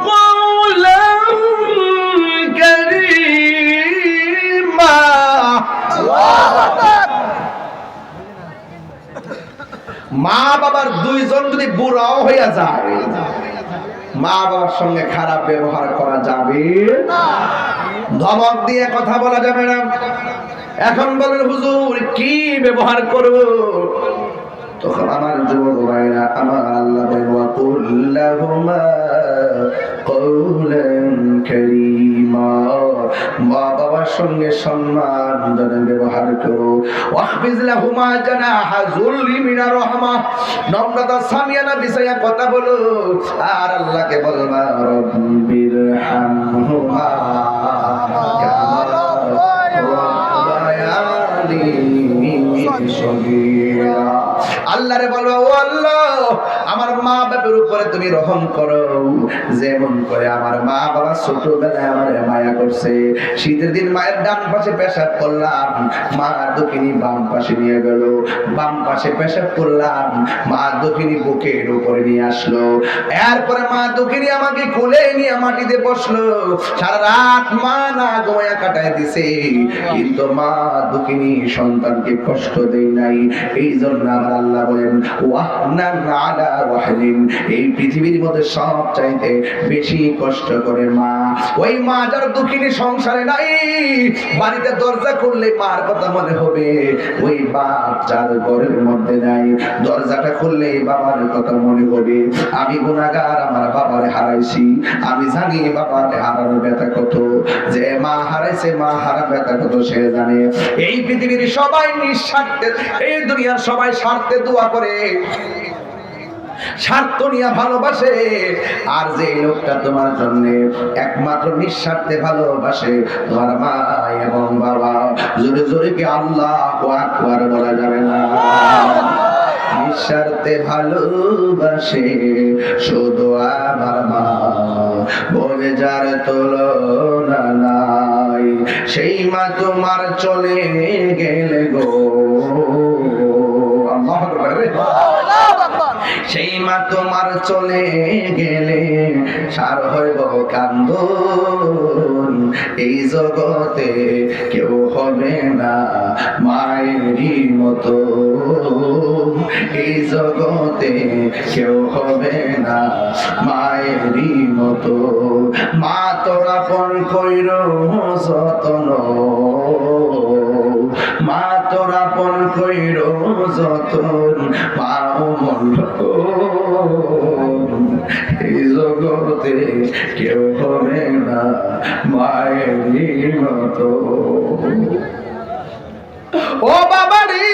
কওলান কারীমা। আল্লাহু আকবার। মা বাবার দুইজন যদি বুড়াও হইয়া যায়, মা বাবার সঙ্গে খারাপ ব্যবহার করা যাবে না, ধমক দিয়ে কথা বলা যাবে না। এখন বলেন হুজুর কি ব্যবহার করব? তখন আমার যুবক ভাইরা, আমার আল্লাহ বলেন ওয়া কুল লাহুমা কওলান কারীমা, মা বাবার সঙ্গে সম্মান ধরে ব্যবহার করো। ওয়াহফিজ লাহুমা জানাহা যুল্লি মিনার রাহমাহ, নম্রতা সামিয়ানা বিছায়া কথা বলো। আর আল্লাহকে বলবা রব্বির হামহুমা কামা রাব্বায়ানি সগীরা। আল্লাহরে বলবো ও আল্লাহ, আমার মা বাবার উপরে তুমি রহম করো, যেমন করে আমার মা বাবা ছোটবেলায় আমার মায়া করছে। শীতের দিন মায়ের ডান পাশে পেশাব করলাম, মা দক্ষিণী বাম পাশে নিয়ে গেল, বাম পাশে পেশাব করলাম, মা দক্ষিণী বুকের উপরে নিয়ে আসলো। এরপরে মা দক্ষিণী আমাকে কোলে নিয়ে মাটিতে বসলো। সারা রাত মা না ঘুমায়া কাটায় দিছে, কিন্তু মা দক্ষিণী সন্তানকে কষ্ট দেয় নাই। এই জন্য আমার আল্লাহ বলেন ওয়াহনান আলা ওয়াহনিন, এই পৃথিবীর মধ্যে সব চাইতে বেশি কষ্ট করে মা। ওই মা যার দুঃখিনী সংসারে নাই, বাড়িতে দরজা খুললে মার কথা মনে হবে। ওই বাপ যার ঘরের মধ্যে নাই, দরজাটা খুললে বাবার কথা মনে হবে। আমি গুনাহগার, আমার বাবারে হারাইছি, আমি জানি বাবার হারানোর ব্যথা কত। যে মা হারাইছে, মা হারা ব্যথা কত সে জানে। এই পৃথিবীর সবাই নিঃস্বার্থে, এই দুনিয়ার সবাই স্বার্থে দোয়া করে, স্বার্থ নিয়ে ভালোবাসে। আর যে লোকটা তোমার জন্য একমাত্র নিঃস্বার্থে ভালোবাসে, তোমার মা এবং বাবা, জোরে জোরে কি আল্লাহু আকবার বলা যাবে না? নিঃস্বার্থে ভালোবাসে শুধু আমার মা, বলে যার তুলনা নাই, সেই মা তোমার চলে গেলে গো। আল্লাহু আকবার। সেই মা তোমার চলে গেলে সার হইব কান্দন, এই জগতে কেউ হবে না মায়েরই মতো, এই জগতে কেউ হবে না মায়েরই মতো। মা তোরা পণ কইর যতন, মা তোরা পণ কইর যতন, মা মন এই জগতে কেউ হবে না মায়েরই মতো। ও বাবারি,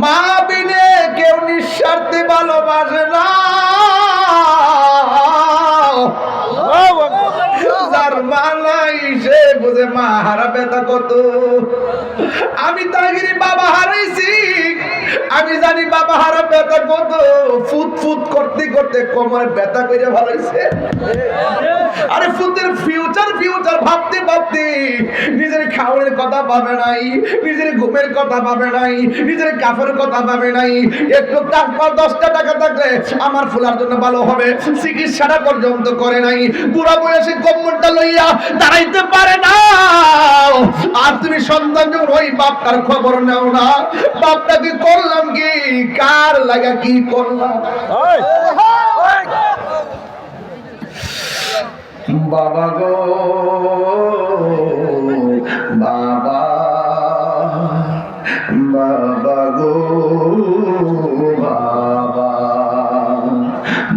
মা বিনে কেউ নিঃস্বার্থে ভালোবাসে না। যার মা নাই সে বুঝে মা হারা ব্যথা কত। আমি তাগিরি বাবা হারাইছি, আমি জানি বাবা হারা ব্যথা কত। ফুট ফুট করতে করতে কোমরে ব্যথা করে ভালাইছে। আরে ফুটের ফিউচার ফিউচার ভাবতে ভাবতে নিজের খাওয়ার কথা ভাবে নাই, নিজের ঘুমের কথা ভাবে নাই, নিজের কাপড়ের কথা ভাবে নাই। একটু টাকা 10টা টাকা থাকলে আমার ফুলার জন্য ভালো হবে, চিকিৎসাটা পর্যন্ত করে নাই। বুড়া বয়সে কোমরটা লইয়া দাঁড়াইতে পারে না। আর তুমি সন্তান যখন ওই বাপটার খবর নাও না, বাপটাকে করলাম কি, কার লাগা কি করলাম। বাবা গো বাবা, বাবা গো বাবা,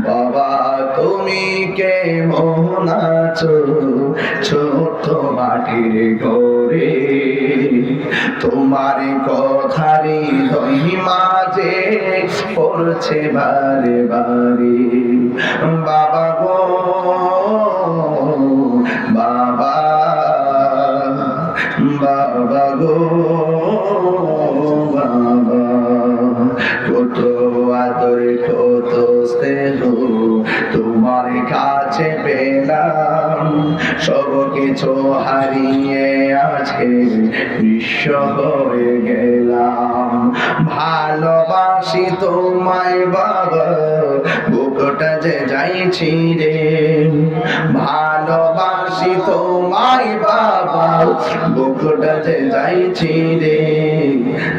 বাবা তুমি কেমন আছো ছোট মাটির ঘরে, তোমার কথারি হৃদয় মাঝে পড়ছে বারে বারে। বাবা গো বাবা, বাবা গো বাবা, কত আদর কত স্নেহ তোমার কাছে পেলাম, সব কিছু হারিয়ে আজকে নিঃস্ব হয়ে গেলাম। ভালোবাসি তোমায় বাবা, বুকটা যে যাইছি রে, ভালোবাসি তোমায় বাবা, বুকটা যে যাইছি রে,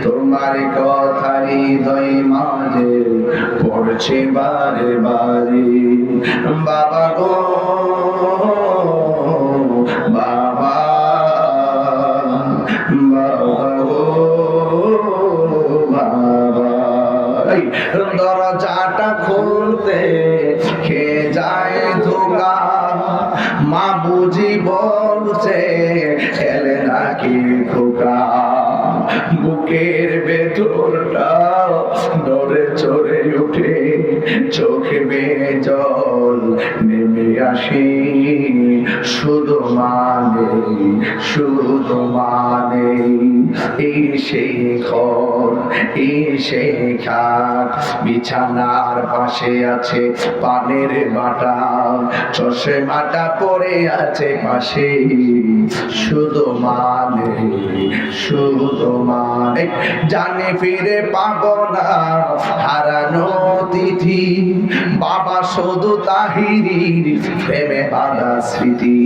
তোমার কথা হৃদয় মাঝে পড়ছে বারে বারে। বাবা গো বাবা, বাবা গো বাবা, দরজাটা খুলতে খেয়ে যায় ধোকা, মা বুঝি বলছে খেলে নাকি খোকা, বুকের ভেতরটা নড়ে চড়ে উঠে, চোখে বেয়ে জল নেমে আসি, শুধু মানে এই সেই ঘর, এই সেই খাট, বিছানার পাশে আছে পানের বাটা, চশমাটা পড়ে আছে পাশে, শুধু মানে জানি ফিরে পাবো না হারানো তিথি, বাবা শুধু তাহিরির প্রেমে বাঁধা স্মৃতি,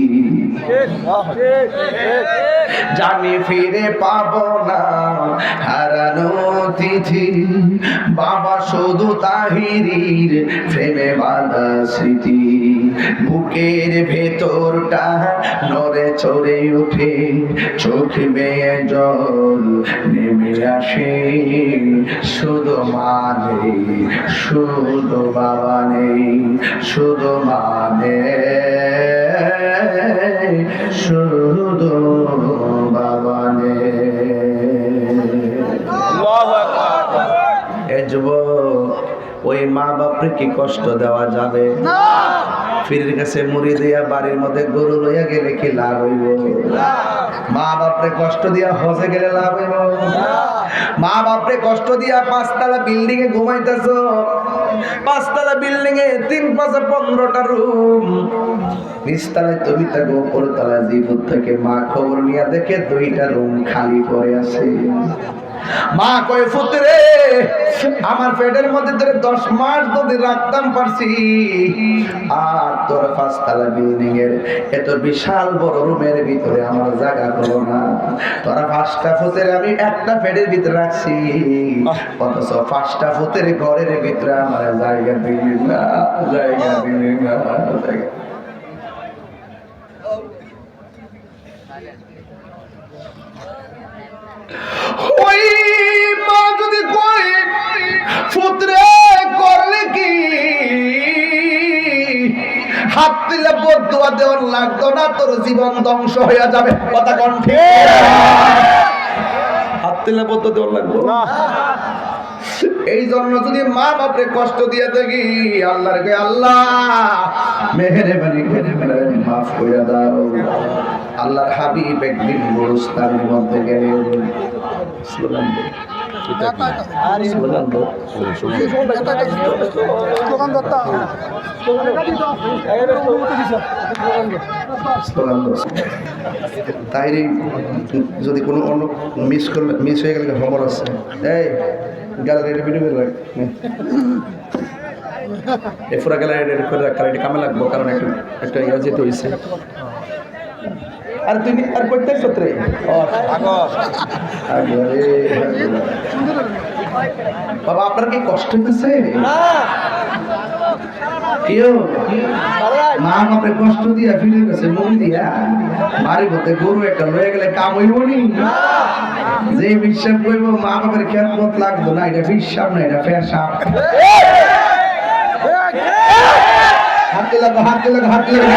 জানি ফিরে পাবো না হারানো তিথি, বাবা শুধু তাহিরির প্রেমে বাঁধা স্মৃতি, বুকের ভেতরটা নড়ে চড়ে উঠে, চোখ বেয়ে জল নেমে আসে, শুধু শুধু বাবা নেই, শুধু শুধু বাবা নেই। এ যুবক, ওই মা বাপরে কি কষ্ট দেওয়া যাবে না? পীরের কাছে মুড়ি দিয়া বাড়ির মধ্যে গরু লইয়া গেলে কি লাভ হইব? মা বাপরে কষ্ট দিয়া হজে গেলে লাভ হইব? মা বাপরে কষ্ট দিয়া 5তলা বিল্ডিং এ ঘুমাইতেছ, 5তলা বিল্ডিং এ 3-5-15টা রুম, নিচতলায় তুমি থাকো, উপরতলায় জীবন থেকে মা খবর নিয়ে দেখে 2টা রুম খালি পড়ে আছে। মা কয় পুত্রে, আমার পেটের মধ্যে তোরে 10 মাস যদি রাখতাম পারছি, আর তোর 5তলা বিল্ডিং এর এত বিশাল বড় রুমের ভিতরে আমার জায়গা হলো না, তোরা 5টা পুত্রে আমি একটা পেটের ভিতরে রাখছি, অথচ 5টা পুত্রের ঘরের ভিতরে আমার জায়গা দিলি না, জায়গা দিলি না, জায়গা। ওই মা যদি কই পুত্রে করলে কি, হাত তুলে বদুয়া দেওয়ার লাগতো না, তোর জীবন ধ্বংস হয়ে যাবে। কথা কণ্ঠে হাত তুলে বদুয়া দেওয়ার লাগতো না। এই জন্য যদি মা বাপরে কষ্ট দিয়ে থাকি, আল্লাহর কে আল্লাহ মেহেরবানি করে মাফ করে দাও। আল্লাহর হাবিব একদিন গোরস্থানের মধ্যে গেলেন, স্লোগান স্লোগান তাইরে যদি কোনো অন্য মিস হয়ে গেলে খবর আছে এই গ্যালারি ভিডিও করে রাখ এই পুরা গ্যালারি করে রাখ কারণ কামে লাগবো কারণ একটা ইয়া যেতে হয়েছে আর তুই আর প্রত্যেক সূত্রে বাবা আপনার কি কষ্ট হচ্ছে কেউ মা বাপে কষ্ট দিয়া ফিরে গেছে মুড়ি দিয়া বাড়ি বলতে গরু একটা লয়ে গেলে কাম হইব নি যে বিশ্বাস করবো মা বাপের খেয়াল লাগতো না এটা বিশ্বাস না এটা পেশাব হাতে লাগো হাতে লাগো হাতে লাগো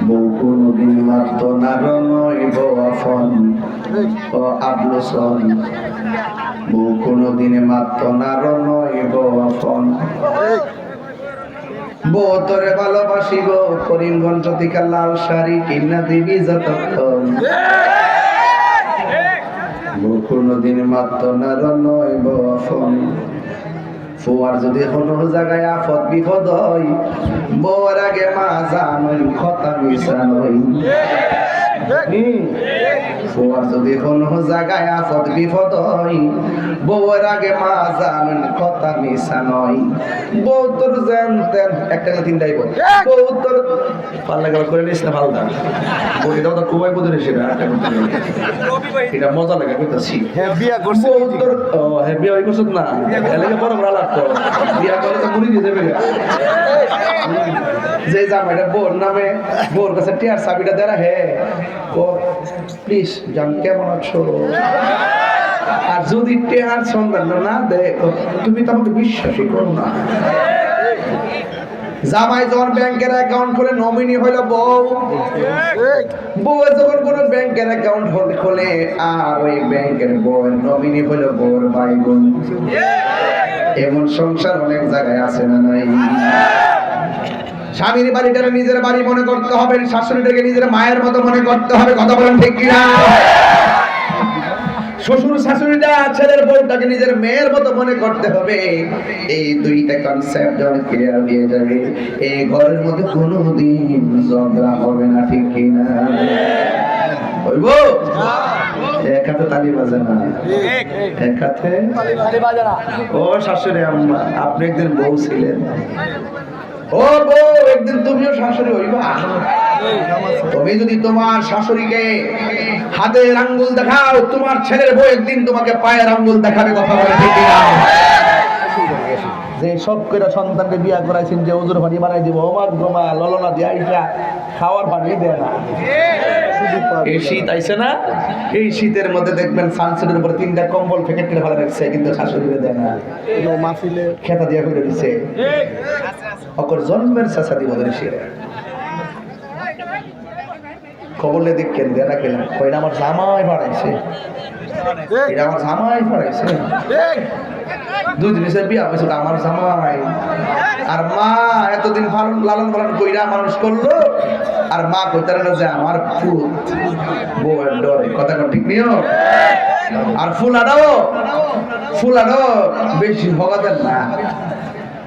বউ কোনদিন মারতো না রনইব আফন ও আবলুসন বউ কোনদিন মারতো না রনইব আফন বউ তোরে ভালোবাসি গো করিমগঞ্জ থেকে লাল শাড়ি কিনা দিবি যতক্ষণ বউ কোনদিন মারতো না রনইব আফন ফুয়ার যদি কোনো জায়গায় আফত বিপদ হয় বউর আগে মা জানুন কথা মিশানই ফুয়ার যদি কোনো জায়গায় আফত বিপদ হয় বউর আগে মা জানুন কথা মিশানই বউ তোর জানতেন একটা না তিনটাই বউ তোর পাল্লা গেল করে নিস না ভালো না বলি দাও তো খুবই বুঝে নিস এটা মজা লাগে কইতাছি বিয়া করছে বউ তোর হ্যাঁ বিয়া হয়ে করছত না এলাকা বড় ভালো লাগতো বিয়া করে তো মুড়ি দিয়ে দেবে যে জামাইটা বোর নামে বোর কাছে টিয়ার চাবিটা দেরা হে ও প্লিজ জান কেমন আছো আর যদি টিয়ার সন্ধান না দেখো তুমি তো আমাকে বিশ্বাসই করো না জামাই যখন ব্যাংকের অ্যাকাউন্ট খুলে নমিনি হইল বউ বউ যখন কোন ব্যাংকের অ্যাকাউন্ট খোলে আর ওই ব্যাংকের বউয়ের নমিনি হইল বউর ভাই বোন এমন সংসার অনেক জায়গায় আছে না নাই স্বামীর বাড়িটাকে নিজের বাড়ি মনে করতে হবে শাশুড়িটাকে নিজের মায়ের মতো মনে করতে হবে কথা বলেন ঠিক কিনা শ্বশুর শাশুড়িটা ছেলের বউটাকে নিজের মেয়ের মতো মনে করতে হবে এই দুইটা কনসেপ্ট যখন ক্লিয়ার হয়ে যাবে এই ঘরের মধ্যে কোনোদিন ঝগড়া হবে না ঠিক কিনা হইব এক হাতে তালি বাজে না এক হাতে ও শাশুড়ি আম্মা আপনি একদিন বউ ছিলেন ও বউ একদিন তুমিও শাশুড়ি হইবা তুমি যদি তোমার শাশুড়িকে হাতের আঙ্গুল দেখাও তোমার ছেলের বউ একদিন তোমাকে পায়ের আঙ্গুল দেখাবে কথা বলে ঠিক না যে সব কইরা সন্তানকে বিয়া করাইছেন যে ওজুর পানি বানাই দিব ওমা গোমা ললনা দিয়ে আইসা খাওয়ার পানি দেয় না এই শীত আইছে না এই শীতের মধ্যে দেখবেন সানসেটের উপরে তিনটা কম্বল প্যাকেট করে ফেলা রাখছে কিন্তু শাশুড়িকে দেয় না মাফিলে খেতা দিয়া করে দিছে অকর জন্মের চাচা দিব ধরেছে খবরলে দেখেন দেনা কেনা কইনা আমার জামাই বাড়াইছে এটা আমার জামাই বাড়াইছে দুই জিনিসের বিয়া হয়েছে আমার জামাই আর মা এতদিন লালন পালন কইরা মানুষ করলো আর মা কইতারে না যে আমার ফুল বউয়ের ডরে কথা কোন ঠিক নিও আর ফুলাডো বেশি ভগাতেন না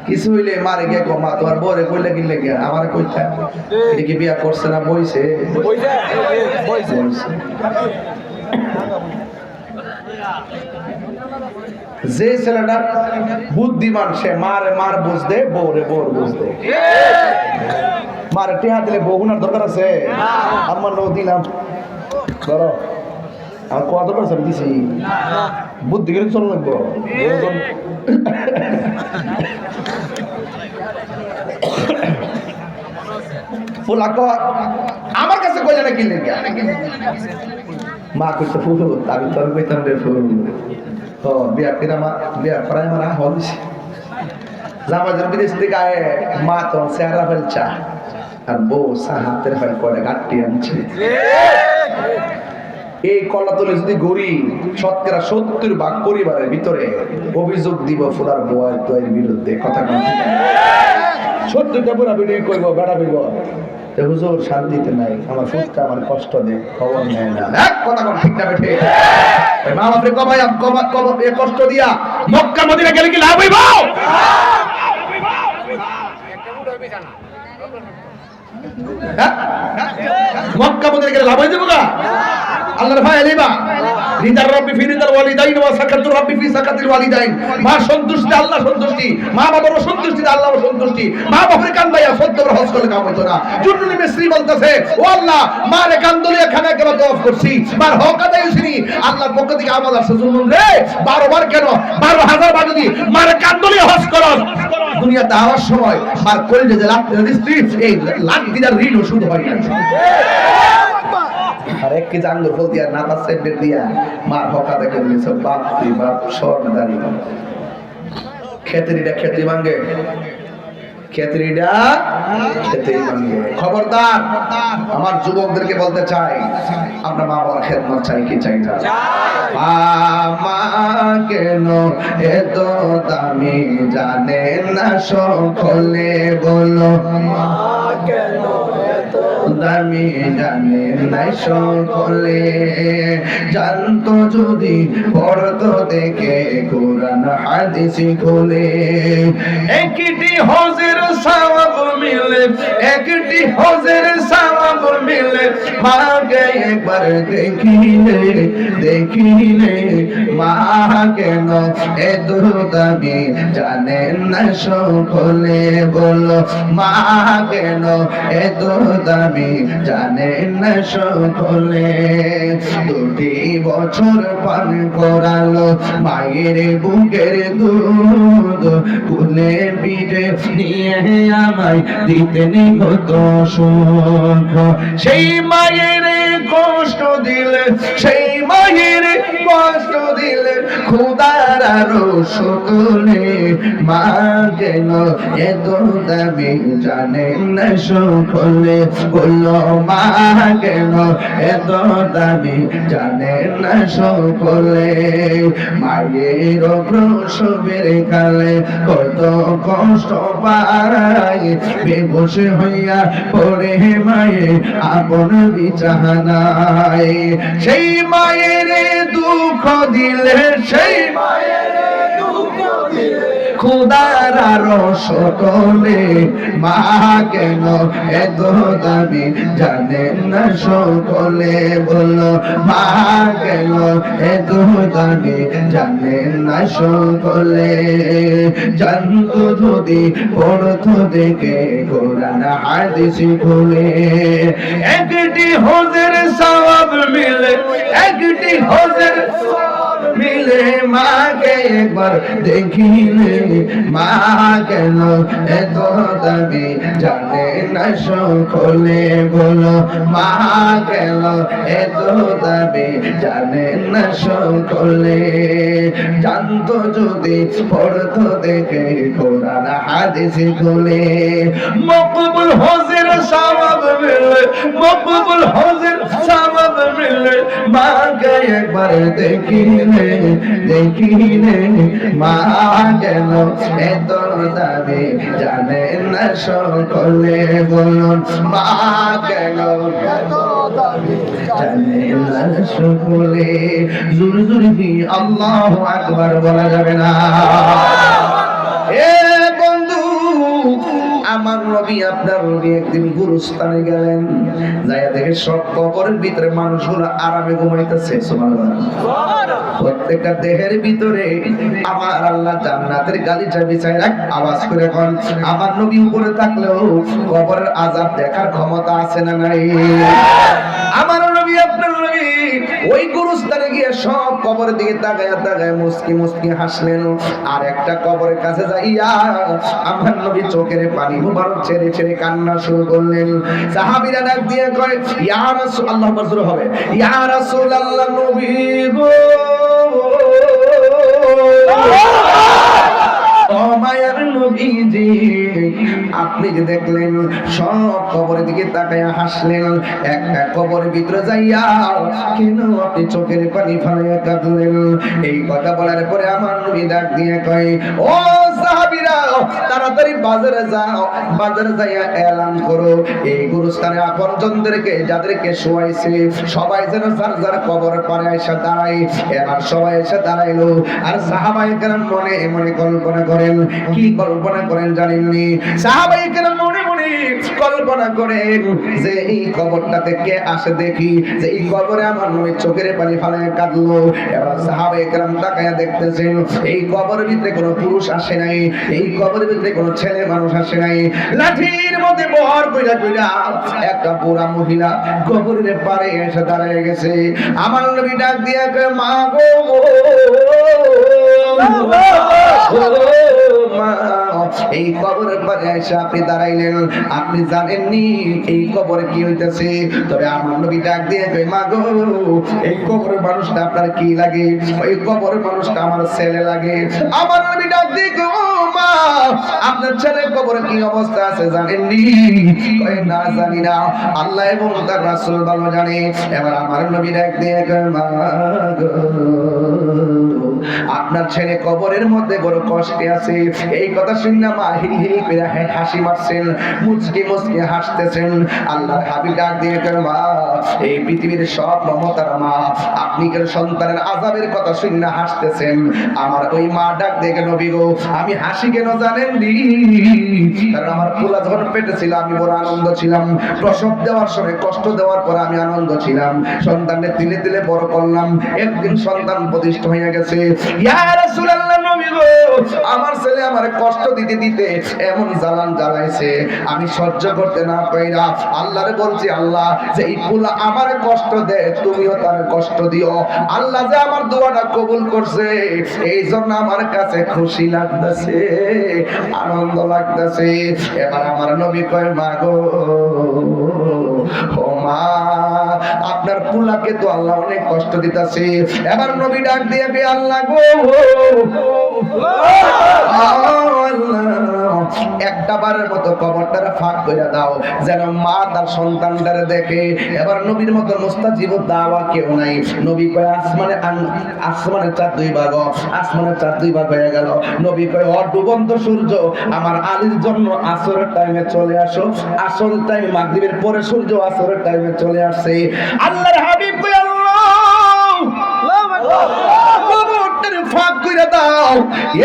কিছু হইলে মারে গিয়ে কমা তোমার বউরে কইলে কিনলে গিয়া আমার কইতা এটা কি বিয়া করছে না বইছে যে ছেলেটা বুদ্ধিমান সে মার বুঝতে বউরে বউর বুঝতে মারে টেহা দিলে বউনার দরকার আছে আমার নো দিলাম ধরো আমার কত পারছেন দিছি বুদ্ধি করে চল লাগবো আমার কাছে কইলে না কিনলে মা কইতে ফুল আমি তোর কইতাম রে ফুল তো বিয়া কিনা মা বিয়া করাই মারা হলিস জামাজের বিদেশ থেকে আয়ে মা তো চেহারা ফেলছা আর বউ হাতের ফেল করে গাঁটটি আনছে এই কলাতলে যদি গড়ি 70% পরিবারের ভিতরে অভিযোগ দিব ফুলার বয়ের তয়ের বিরুদ্ধে। কথা কথা 70টা পুরা ভিডিও করবো বেড়া বিব হুজুর শান্তিতে নাই, আমার ফুটটা আমার কষ্ট দেয়, খবর নেয় না। এক কথা কোন ঠিক না বেঠে? মা বাপরে কবাই কষ্ট দিয়া মক্কা মদিনা গেলে কি লাভ হইব? মক্কা মদিনা গেলে লাভ হয়ে যাবো না? আল্লাহর ভয় আলিবা রিদার রব্বি ফি রিদাল ওয়ালিদাইন ওয়া সাকাতুর রব্বি ফি সাকাতিল ওয়ালিদাইন। মা সন্তুষ্টি আল্লাহ সন্তুষ্টি, মা বাবার সন্তুষ্টিতে আল্লাহ সন্তুষ্টি। মা বাবার কান্দাইয়া 14 বার হজ করলে কাম হইতো না। জুন্নুনি মিসরি বলতেছে, ও আল্লাহ মারে কান্দলিয়া খানা কেন তওয়াফ করছি, মার হক আদায় হইছিনি, আল্লাহর পক্ষ থেকে আওয়াজ আসছে জুন্নুন রে 12 বার কেন 12,000 বার যদি মারে কান্দলিয়া হজ করস, দুনিয়াতে আওয়ার সময় মার কলিজা যে লাগতে দিছি এই লাখ দিদার ঋণ ওষুধ হয় না। আর এক কি জানলো বল দিয়া নামাজ সেন্টার দিয়া মার হকা দেখে নিয়েছে বাপ তুই বাপ সরদারি খেতরিটা খেতে ভাঙে, খেতরিটা খেতে ভাঙে। খবরদার আমার যুবকদেরকে বলতে চাই, আমরা মা বাবার খেদমত চাই কি চাই না? মা কেন এত দামি জানে না সকলে, বলো মা কেন দামি জানে নাই সকলে, জানতো যদি পড়তো দেখে কোরআন হাদিস খুলে। একটি হজের সওয়াব মিলে, একটি হজের সওয়াব মিলে, মাকে একবার দেখিলে দেখিলে, মা কেন এত দামি জানে না সকলে, বলো মা কেন এত দামি জানে না সকলে। 2টি বছর পান করালো মায়ের বুকের দুধ, কুলে পিঠে নিয়ে আমায় দিতেন কত সুখ। সেই মায়ের কষ্ট দিলে, সেই মায়ের কষ্ট দিলে, খোদার আরো সকলে, মা কেন এত দামি জানে না সকলে, বললো মা কেন এত দামি জানে না সকলে। মায়ের প্রসবের কালে কত কষ্ট পায়, বেবস হইয়া পড়ে মায়ে আপন বিছানায়। সেই মায়ের দুঃখ দিলে, সেই মায়ের দুঃখ দিলে, খোদার আরো সকলে, মা কেন এত দামি জানে না সকলে, বলো মা কেন এত দামি জানে না সকলে। জানতো যদি পড়তো দেখে কোরআন হাদিস খুলে। একটি হজের সওয়াব মিলে, একটি হজের সওয়াব মিলে, মাকে একবার দেখিলে, মা কেন এত দামি জানে না সকলে, বলো মা কেন এত দামি জানে না সকলে। জানতো যদি পড়তো দেখে কোরআন হাদিস খুলে। মকবুল হজের সওয়াব মিলে, মকবুল হজের সওয়াব মিলে, মাকে একবার দেখিলে দেখিলে, মা কেন এত দামি জানে না সকলে, বলুন মা কেন এত দামি জানে না সকলে। জোরে জোরে কি আল্লাহু আকবার বলা যাবে না? এ বন্ধু, আমার নবী আপনার নবী একদিন গুরুস্থানে গেলেন, যাইয়া দেখে সব কবরের ভিতরে মানুষগুলো আরামে ঘুমাইতেছে। সুবহানাল্লাহ। প্রত্যেকটা দেহের ভিতরে আমার আল্লাহ জান্নাতের গালিচা বিছায় রাখ। আওয়াজ করে কোন আমার নবী উপরে থাকলেও কবরের আযাব দেখার ক্ষমতা আছে না নাই? আমার নবী আপনার নবী ওই গুরুস্থানে গিয়ে সব কবরের দিকে তাকায়া তাকায়া মুস্কি মুস্কি হাসলেন। আর একটা কবরের কাছে যাইয়া আমার নবী চোখের পানি মুবারক ছেড়ে ছেড়ে কান্না শুরু করলেন। সাহাবীরা ডাক দিয়ে কয়, ইয়া রাসূল, আল্লাহ মজরুর হবে, ইয়া রাসূলুল্লাহ নবী গো, ও মায়ার নবীজি, আপনি যে দেখলেন সব কবরের দিকে তাকায়া হাসলেন, একটা কবরের ভিতরে যাইয়া কেন আপনি চোখের পানি ফেলাইয়া কাঁদলেন? এই কথা বলার পরে আমার নবী ডাক দিয়ে কয়, ও সাহাবীরা, তাড়াতাড়ি বাজারে যাও, বাজারে যাইয়া এলান করো এই গুরুস্থানে আপনজনদেরকে, যাদেরকে শোয়াইছে সবাই যেন যার যার কবর পারে এসে দাঁড়ায়। এবার সবাই এসে দাঁড়াইলো, আর সাহাবায়ে কেরাম মনে মনে কল্পনা করেন। কি কল্পনা করেন জানেননি? সাহাবায়ে কেরাম মনে মনে কল্পনা করেন যে এই কবরটাতে কে আসে দেখি, যে এই কবরে আমার নবী চোখের পানি ফেলায় কাঁদলো। এবার সাহাবায়ে কেরাম তাকায়া দেখতেছেন এই কবরের ভিতরে কোনো পুরুষ আসে নাই, এই কবরের ভিতরে কোনো ছেলে মানুষ আসে নাই। লাঠির মধ্যে বহর কইরা কইরা একটা বুড়া মহিলা কবরের পারে এসে দাঁড়ায় গেছে। আমার নবী ডাক দিয়া কয়, মা গো, মা, এই কবরের পারে এসে আপনি দাঁড়াইলেন, আপনি জানেননি এই কবরে কি হইতেছে? তবে আমার নবী ডাক দিয়ে কয়, মা গো, এই কবরের মানুষটা আপনার কি লাগে? ওই কবরের মানুষটা আমার ছেলে লাগে। আমার নবী ডাক দিয়ে কয়, ও মা, আপনার ছেলের কবরে কি অবস্থা আছে জানেননি? কয়, না জানি না, আল্লাহ এবং তার রাসূল ভালো জানে। এবার আমার নবী ডাক দিয়ে কয়, মা গো, আপনার ছেলে কবরের মধ্যে বড় কষ্টে আছে। এই কথা শুনে মা হি হি করে হাসি মারছেন, মুচকি মুচকি হাসতেছেন। আল্লাহর হাবিব ডাক দিয়ে কয়, মা, এই পৃথিবীর সব মমতার মা, আপনি কেন সন্তানের আযাবের কথা শুনে হাসতেছেন? আমার ওই মা ডাক দিয়ে, নবী গো, আমি হাসি কেন জানেন নি? কারণ আমার পোলা যখন পেটে ছিল আমি বড় আনন্দ ছিলাম, প্রসব দেওয়ার সময় কষ্ট দেওয়ার পর আমি আনন্দ ছিলাম, সন্তানের তিলে তিলে বড় করলাম, একদিন সন্তান প্রতিষ্ঠা হয়ে গেছে। ইয়া রাসূলুল্লাহ, নবী গো, আমার ছেলে আমার কষ্ট দিতে দিতে এমন জ্বালান জ্বালাইছে, আমি সহ্য করতে না পাইরা আল্লাহরে বলছি, আল্লাহ, যে এই পোলা আমার কষ্ট দেয়, তুমিও তার কষ্ট দিও। আল্লাহ যে আমার দোয়াটা কবুল করছে, এই জন্য আমার কাছে খুশি লাগতেছে, আনন্দ লাগতেছে। এবার আমার নবী কয়, মা গো, ও মা, আপনার পোলাকে তো আল্লাহ অনেক কষ্ট দিতেছে। এবার নবী ডাক দিয়ে কে, আল্লাহ গো, একটা বারের মতো কবরটারে ফাঁক করে দাও, যেন মা তার সন্তানটারে দেখে। এবার নবীর মতো মুস্তাজিব দাওয়া কেউ নাই। নবী কয়, আসমানের চাঁদ দুই ভাগ, আসমানের চাঁদ দুই ভাগ হয়ে গেল। নবী কয়, ও ডুবন্ত সূর্য, আমার আলীর জন্য আসরের টাইমে চলে আসো। আসল টাইম মাগরিবের পরে, সূর্য আসরের টাইমে চলে আসছে। আল্লাহর হাবিব কয়, ফাঁক করে দাও,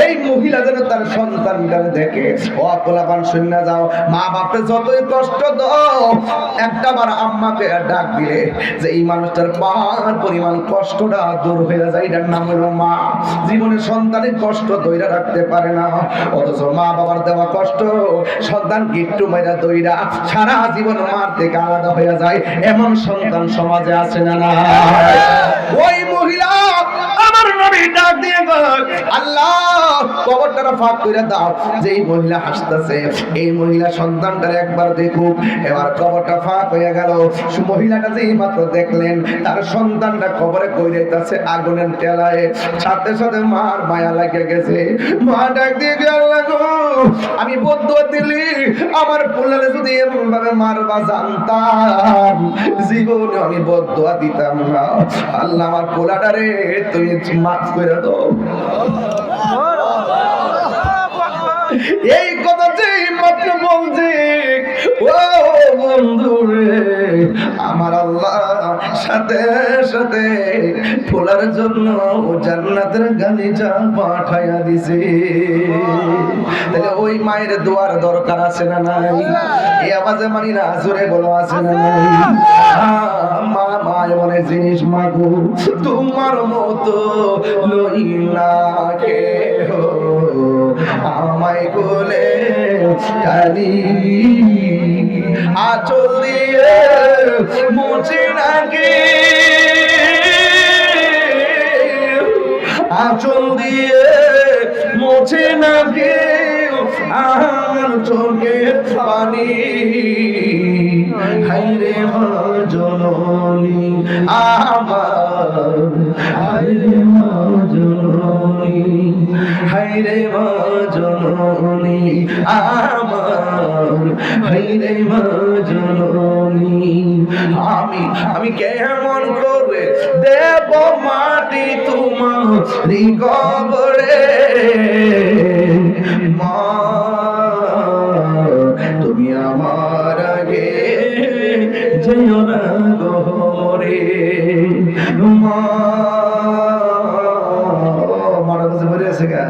এই মহিলা যেন তার সন্তানটারে দেখে। ও পোলাপান শুনে যাও, মা বাপে যতই কষ্ট দাও, একটা বার আম্মাকে ডাক দিলে যে এই মানুষটার পাহাড় পরিমাণ কষ্টটা দূর হয়ে যায়, এটার নাম হলো মা। জীবনে সন্তানের কষ্ট ধইরা রাখতে পারে না, অথচ মা বাবার দেওয়া কষ্ট সন্তান গিট্টু মাইরা দইরা সারা জীবন মার থেকে আলাদা হয়ে যায়, এমন সন্তান সমাজে আছে না? না, ওই মহিলা আমার নবী ডাক দিয়ে, আল্লাহ, কবরটা ফাঁক করে দাও। যেই মহিলা হাসতেছে, এই মহিলা সন্তানটার একবার দেখুক। এবার কবরটা ফাঁক হয়ে গেল। মহিলাটা যেই মাত্র দেখলেন তার সন্তানটা কবরে কইরাইতেছে আগুনের টেলায়, সাথে সাথে মার মায়া লাগে গেছে। মা ডাক দিয়ে, আল্লাহ গো, আমি বদদুয়া দিলি, আমার পোলারে যদি এমন ভাবে মারবা জানতাম, জীবনে আমি বদদুয়া দিতাম না। আল্লাহ, আমার পোলাটারে তুমি মাফ করে দাও। এই কথা যেই মাত্র বলছি, ও বন্ধু রে, আমার আল্লাহ সাথে সাথে পোলার জন্য জান্নাতের গালিচা পাঠাইয়া দিছে। তাহলে ওই মায়ের দোয়ার দরকার আছে না নাই? এই আওয়াজে মানি না, জোরে বলো, আছে না নাই? মা, মা এমন জিনিস, মাগো, তোমার মতো লই না কেহ, আমায় কোলে কালি আঁচল দিয়ে মুছে নাকি, আঁচল দিয়ে মুছে নাকি আমার চোখের পানি। হায়রে মা জননী আমার, হায়রে মা জননী, হায়রে মা জননী আমার, হায়রে মা জননী। আমি কেমন করে দেব মাটি তোমারি কবরে, মা তুমি আমার আগে যেও না গহরে, মা। মারা কাছে মরে গেছে গা,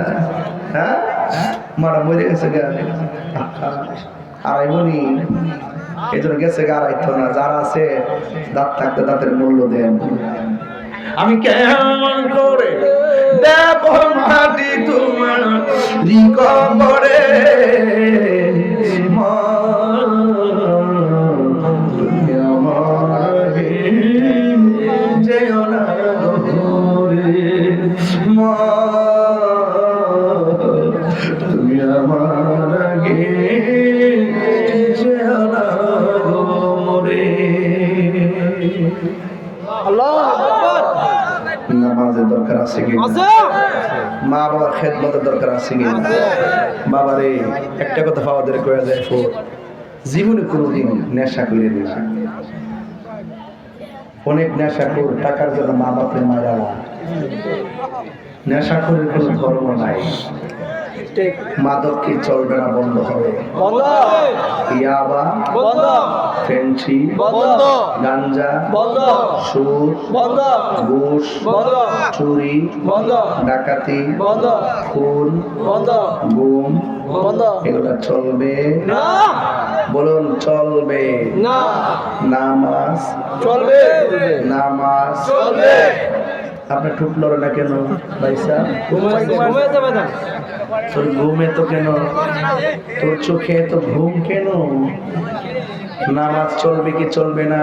হ্যাঁ মারা মরে গেছে গা, আড়াইবনি এই জন্য গেছে গা, আড়াইতো না। যারা আছে দাঁত থাকতে দাঁতের মূল্য দেন। আমি কেমন করে দেব মাটি তোমার কবরে, মা তুমি আমার আগে যেও না গহরে, মা তুমি আমার আগে যেও না গহরে। নামাজের দরকার আছে কি? মা বাবার খেদমতের দরকার আছে কি? বাবারে একটা কথা ফাওয়াদের কয়ে যায়, জীবনে কোনোদিন নেশা করে না। অনেক নেশাখোর টাকার জন্য মা বাপের মারা। নেশাখোরের কোনো ধর্ম নাই। মাদক কি চলবে না? বন্ধ হবে। ইয়াবা বন্ধ, ফেন্সি বন্ধ, গাঞ্জা বন্ধ, সুদ বন্ধ, ঘুষ বন্ধ, চুরি বন্ধ, ডাকাতি বন্ধ, খুন বন্ধ, গুম বন্ধ। এগুলা চলবে না। বলুন চলবে না। নামাজ চলবে, নামাজ চলবে। আপনার ঠুট লড়ে না কেন ভাইসা? তোর ঘুমে তো কেন? তোর চোখে তো ঘুম কেন? নামাজ চলবে কি চলবে না?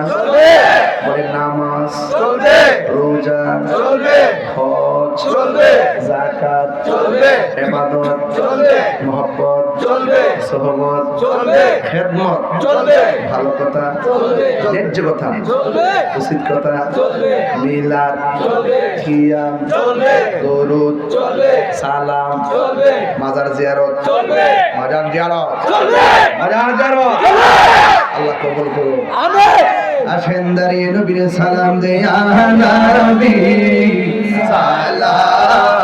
বলে নামাজ চলবে, রোজা চলবে, হজ চলবে, যাকাত চলবে, ইবাদত চলবে, মহব্বত চলবে, সোহবত চলবে, খেদমত চলবে, ভালো কথা চলবে, ন্যায্য কথা চলবে, উচিত কথা চলবে, মিলাদ চলবে, কিয়াম চলবে, দরুদ চলবে, সালাম চলবে, মাজার জিয়ারত চলবে, মাজার জিয়ারত চলবে, মাজার জিয়ারত চলবে। আল্লাহ কবুল করুন, আমিন। আসেন দাঁড়িয়ে নবীর সালাম দে, ইয়া নবী সালাম।